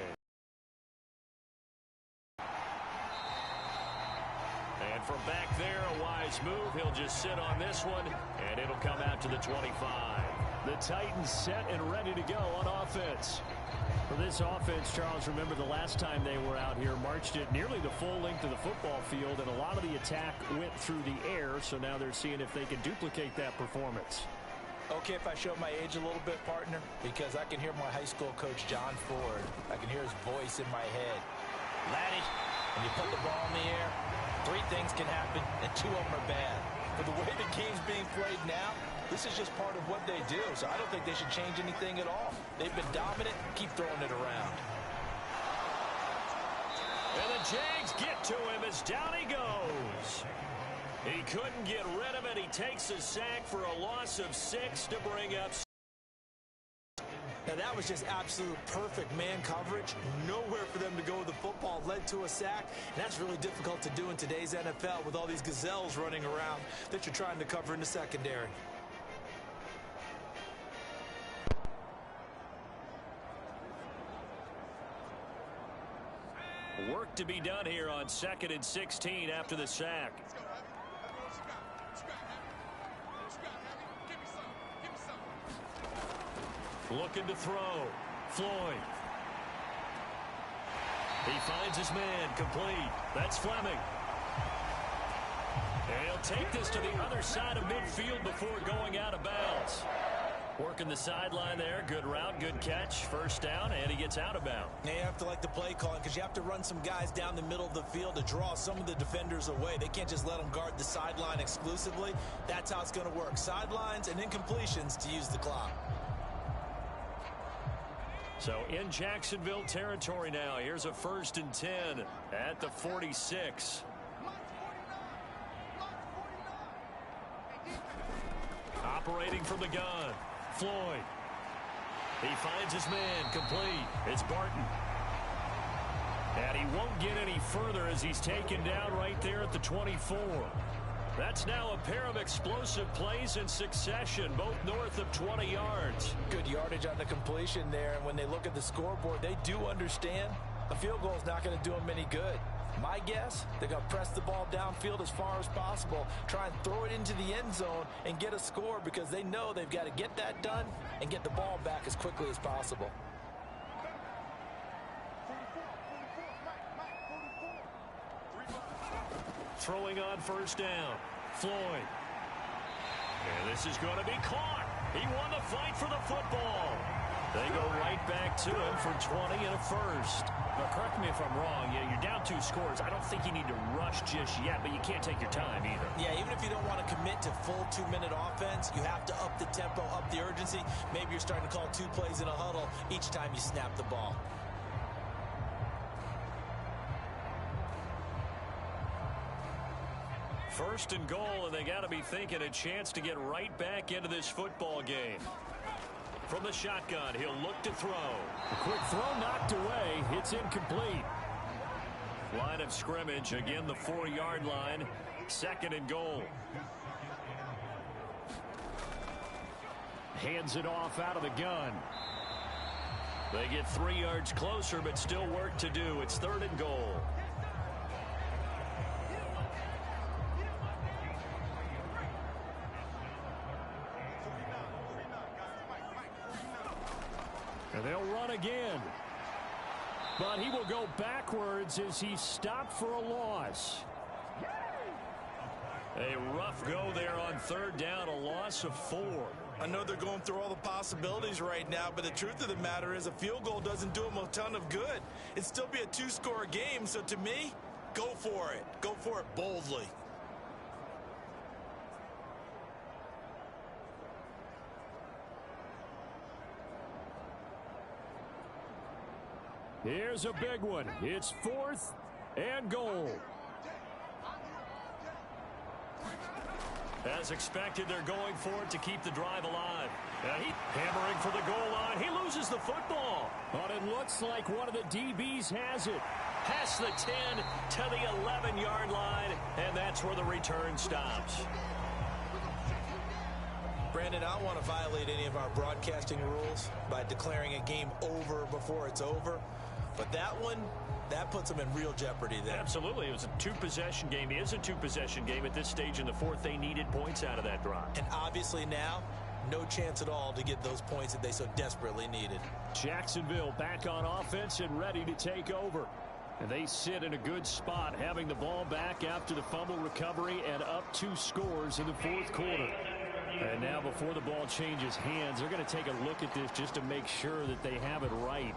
D: And from back there, a wise move. He'll just sit on this one, and it'll come out to the 25. The Titans set and ready to go on offense. For this offense, Charles, remember the last time they were out here, marched it nearly the full length of the football field, and a lot of the attack went through the air, so now they're seeing if they can duplicate that performance.
C: Okay, if I show my age a little bit, partner, because I can hear my high school coach, John Ford. I can hear his voice in my head. Laddie, when you put the ball in the air, 3 things can happen, and 2 of them are bad. For the way the game's being played now, this is just part of what they do, so I don't think they should change anything at all. They've been dominant. Keep throwing it around.
D: And the Jags get to him as down he goes. He couldn't get rid of it. He takes a sack for a loss of 6 to bring up.
C: Now, that was just absolute perfect man coverage. Nowhere for them to go with the football. Led to a sack. And that's really difficult to do in today's NFL with all these gazelles running around that you're trying to cover in the secondary.
D: Work to be done here on 2nd and 16 after the sack. Looking to throw. Floyd. He finds his man, complete. That's Fleming.
B: And he'll take this to the other side of midfield before going out of bounds. Working the sideline there. Good route, good catch. First down, and he gets out of bounds.
C: Now you have to like the play calling because you have to run some guys down the middle of the field to draw some of the defenders away. They can't just let them guard the sideline exclusively. That's how it's going to work. Sidelines and incompletions to use the clock.
B: So in Jacksonville territory now. Here's a 1st and 10 at the 46. Operating from the gun. Floyd. He finds his man complete. It's Barton. And he won't get any further as he's taken down right there at the 24. That's now a pair of explosive plays in succession, both north of 20 yards.
C: Good yardage on the completion there, and when they look at the scoreboard, they do understand a field goal is not going to do them any good. My guess, they're going to press the ball downfield as far as possible, try and throw it into the end zone and get a score because they know they've got to get that done and get the ball back as quickly as possible.
B: Throwing on first down. Floyd. And this is going to be caught. He won the fight for the football. They go right back to him for 20 and a first.
D: Now, correct me if I'm wrong. You're down 2 scores. I don't think you need to rush just yet, but you can't take your time either.
C: Yeah, even if you don't want to commit to full 2-minute offense, you have to up the tempo, up the urgency. Maybe you're starting to call 2 plays in a huddle each time you snap the ball.
B: First and goal, and they got to be thinking a chance to get right back into this football game. From the shotgun, he'll look to throw.
D: A quick throw knocked away. It's incomplete.
B: Line of scrimmage, again the 4-yard line. 2nd and goal.
D: Hands it off out of the gun.
B: They get 3 yards closer, but still work to do. It's 3rd and goal.
D: And they'll run again. But he will go backwards as he's stopped for a loss.
B: A rough go there on 3rd down, a loss of 4.
C: I know they're going through all the possibilities right now, but the truth of the matter is a field goal doesn't do them a ton of good. It'd still be a 2-score game, so to me, go for it. Go for it boldly.
D: Here's a big one. It's 4th and goal.
B: As expected, they're going for it to keep the drive alive. And he hammering for the goal line. He loses the football.
D: But it looks like one of the DBs has it.
B: Past the 10 to the 11-yard line, and that's where the return stops.
C: Brandon, I don't want to violate any of our broadcasting rules by declaring a game over before it's over. But that one, that puts them in real jeopardy there.
B: Absolutely. It was a 2-possession game. It is a 2-possession game at this stage in the 4th. They needed points out of that drive.
C: And obviously now, no chance at all to get those points that they so desperately needed.
D: Jacksonville back on offense and ready to take over. And they sit in a good spot, having the ball back after the fumble recovery and up 2 scores in the 4th quarter. And now before the ball changes hands, they're going to take a look at this just to make sure that they have it right.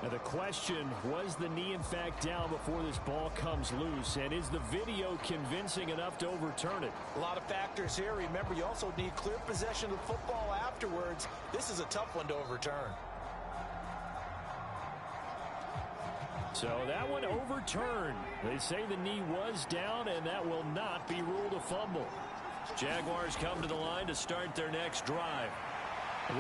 D: Now the question, was the knee in fact down before this ball comes loose? And is the video convincing enough to overturn it?
C: A lot of factors here. Remember, you also need clear possession of the football afterwards. This is a tough one to overturn.
D: So that one overturned. They say the knee was down, and that will not be ruled a fumble.
B: Jaguars come to the line to start their next drive.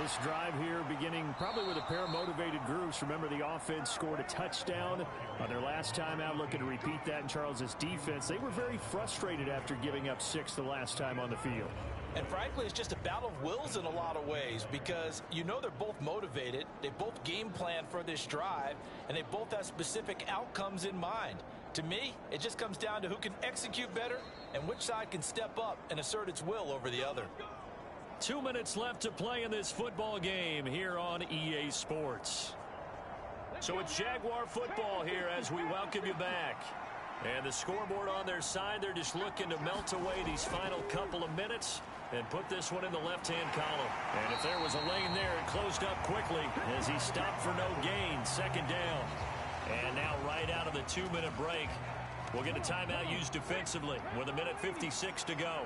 D: This drive here beginning probably with a pair of motivated groups. Remember, the offense scored a touchdown on their last time out. Looking to repeat that in Charles' defense. They were very frustrated after giving up 6 the last time on the field.
C: And frankly, it's just a battle of wills in a lot of ways because you know they're both motivated. They both game plan for this drive, and they both have specific outcomes in mind. To me, it just comes down to who can execute better and which side can step up and assert its will over the other.
B: 2 minutes left to play in this football game here on EA Sports. So it's Jaguar football here as we welcome you back.
D: And the scoreboard on their side, they're just looking to melt away these final couple of minutes and put this one in the left-hand column. And if there was a lane there, it closed up quickly as he stopped for no gain. Second down. And now right out of the 2-minute break, we'll get a timeout used defensively with 1:56 to go.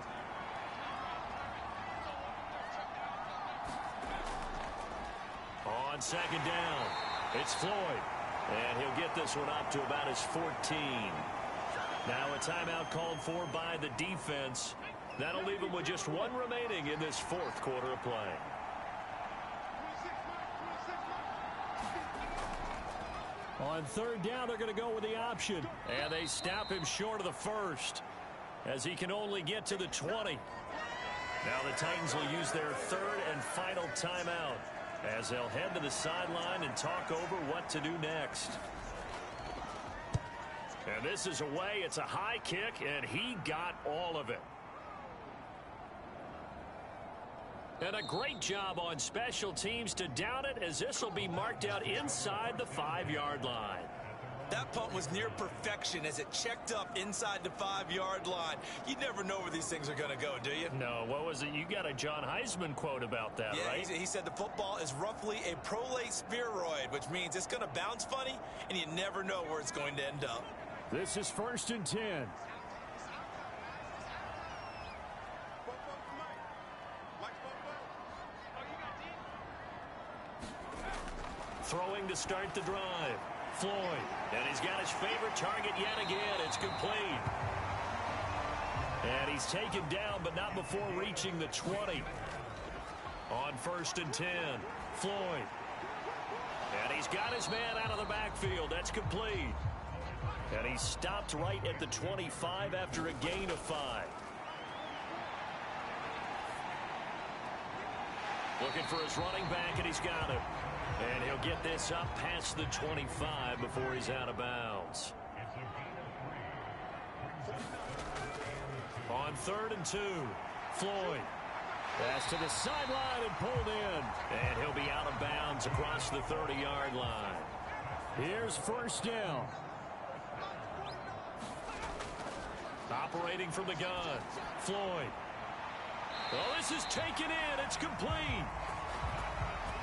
D: On second down, it's Floyd. And he'll get this one up to about his 14. Now a timeout called for by the defense. That'll leave him with just one remaining in this fourth quarter of play. On third down, they're going to go with the option. And they stop him short of the first as he can only get to the 20. Now the Titans will use their third and final timeout as they'll head to the sideline and talk over what to do next. And this is away. It's a high kick, and he got all of it. And a great job on special teams to down it, as this will be marked out inside the 5-yard line.
C: That punt was near perfection as it checked up inside the 5-yard line. You never know where these things are going to go, do you?
D: No, what was it? You got a John Heisman quote about that, right?
C: He said the football is roughly a prolate spheroid, which means it's going to bounce funny, and you never know where it's going to end up.
D: This is 1st and 10. Throwing to start the drive. Floyd. And he's got his favorite target yet again. It's complete. And he's taken down, but not before reaching the 20. On 1st and 10. Floyd. And he's got his man out of the backfield. That's complete. And he stopped right at the 25 after a gain of 5. Looking for his running back, and he's got him. And he'll get this up past the 25 before he's out of bounds. On 3rd and 2, Floyd. Pass to the sideline and pulled in. And he'll be out of bounds across the 30-yard line. Here's 1st down. Operating from the gun, Floyd. Well, this is taken in. It's complete.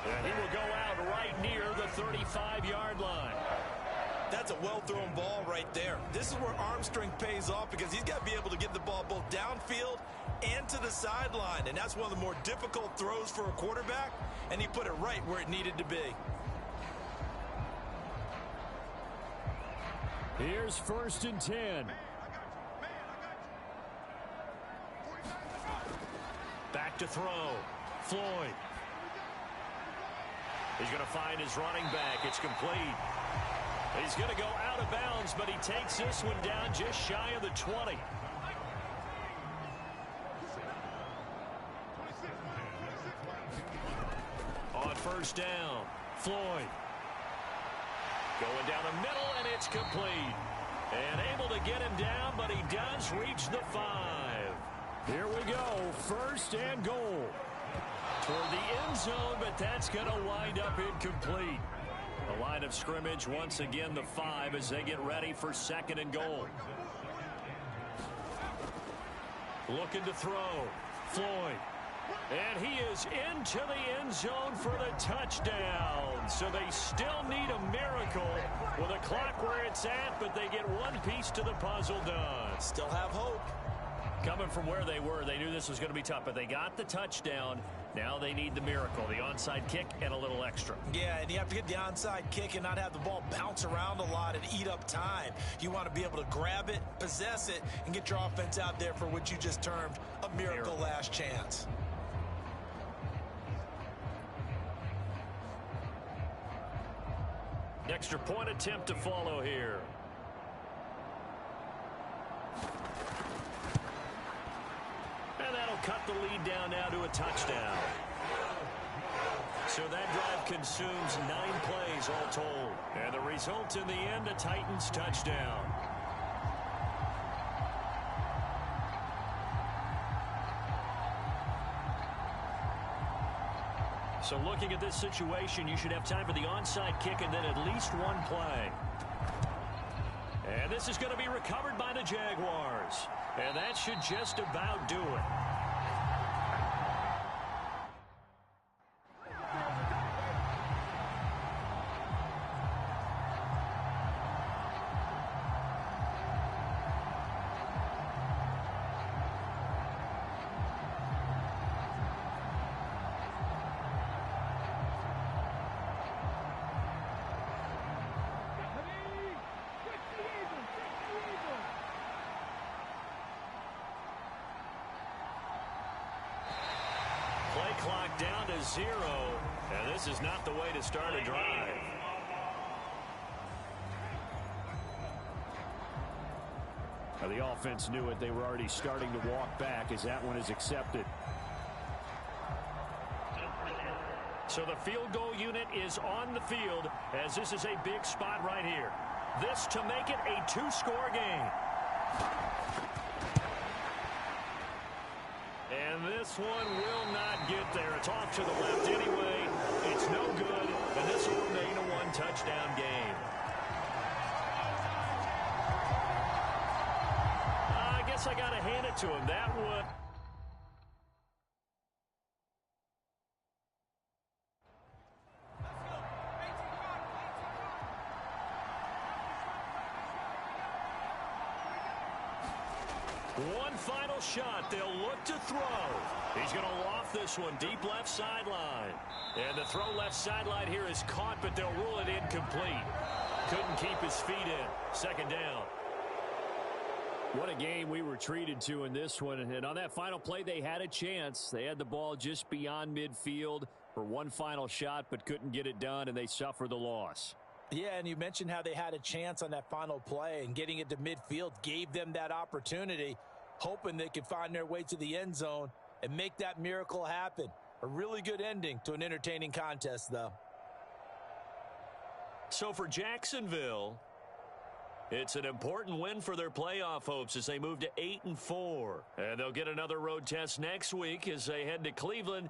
D: And he will go out right near the 35-yard line.
C: That's a well-thrown ball right there. This is where arm strength pays off because he's got to be able to get the ball both downfield and to the sideline. And that's one of the more difficult throws for a quarterback. And he put it right where it needed to be.
D: Here's 1st and 10. Back to throw. Floyd. He's going to find his running back. It's complete. He's going to go out of bounds, but he takes this one down just shy of the 20. On 1st down, Floyd. Going down the middle, and it's complete. And able to get him down, but he does reach the 5. Here we go, 1st and goal. Toward the end zone, but that's going to wind up incomplete. The line of scrimmage, once again, the 5 as they get ready for 2nd and goal. Looking to throw. Floyd. And he is into the end zone for the touchdown. So they still need a miracle with a clock where it's at, but they get one piece to the puzzle done.
C: Still have hope.
D: Coming from where they were, they knew this was going to be tough, but they got the touchdown. Now they need the miracle, the onside kick and a little extra.
C: Yeah, and you have to get the onside kick and not have the ball bounce around a lot and eat up time. You want to be able to grab it, possess it, and get your offense out there for what you just termed a miracle last chance.
D: Extra point attempt to follow here. And that'll cut the lead down now to a touchdown. So that drive consumes 9 plays all told. And the result in the end, a Titans touchdown. So looking at this situation, you should have time for the onside kick and then at least one play. And this is going to be recovered by the Jaguars. And that should just about do it. Play clock down to 0, and this is not the way to start a drive. Now the offense knew it. They were already starting to walk back as that one is accepted. So the field goal unit is on the field as this is a big spot right here. This to make it a 2-score game. And this one will not get there. It's off to the left anyway. It's no good, and this will remain a one-touchdown game. I guess I got to hand it to him. That one. One final shot. They'll look to throw. He's going to loft this one deep left sideline. And the throw left sideline here is caught, but they'll rule it incomplete. Couldn't keep his feet in. Second down. What a game we were treated to in this one. And on that final play, they had a chance. They had the ball just beyond midfield for one final shot, but couldn't get it done, and they suffered the loss.
C: Yeah, and you mentioned how they had a chance on that final play, and getting it to midfield gave them that opportunity, hoping they could find their way to the end zone and make that miracle happen. A really good ending to an entertaining contest, though.
D: So for Jacksonville, it's an important win for their playoff hopes as they move to 8-4. And they'll get another road test next week as they head to Cleveland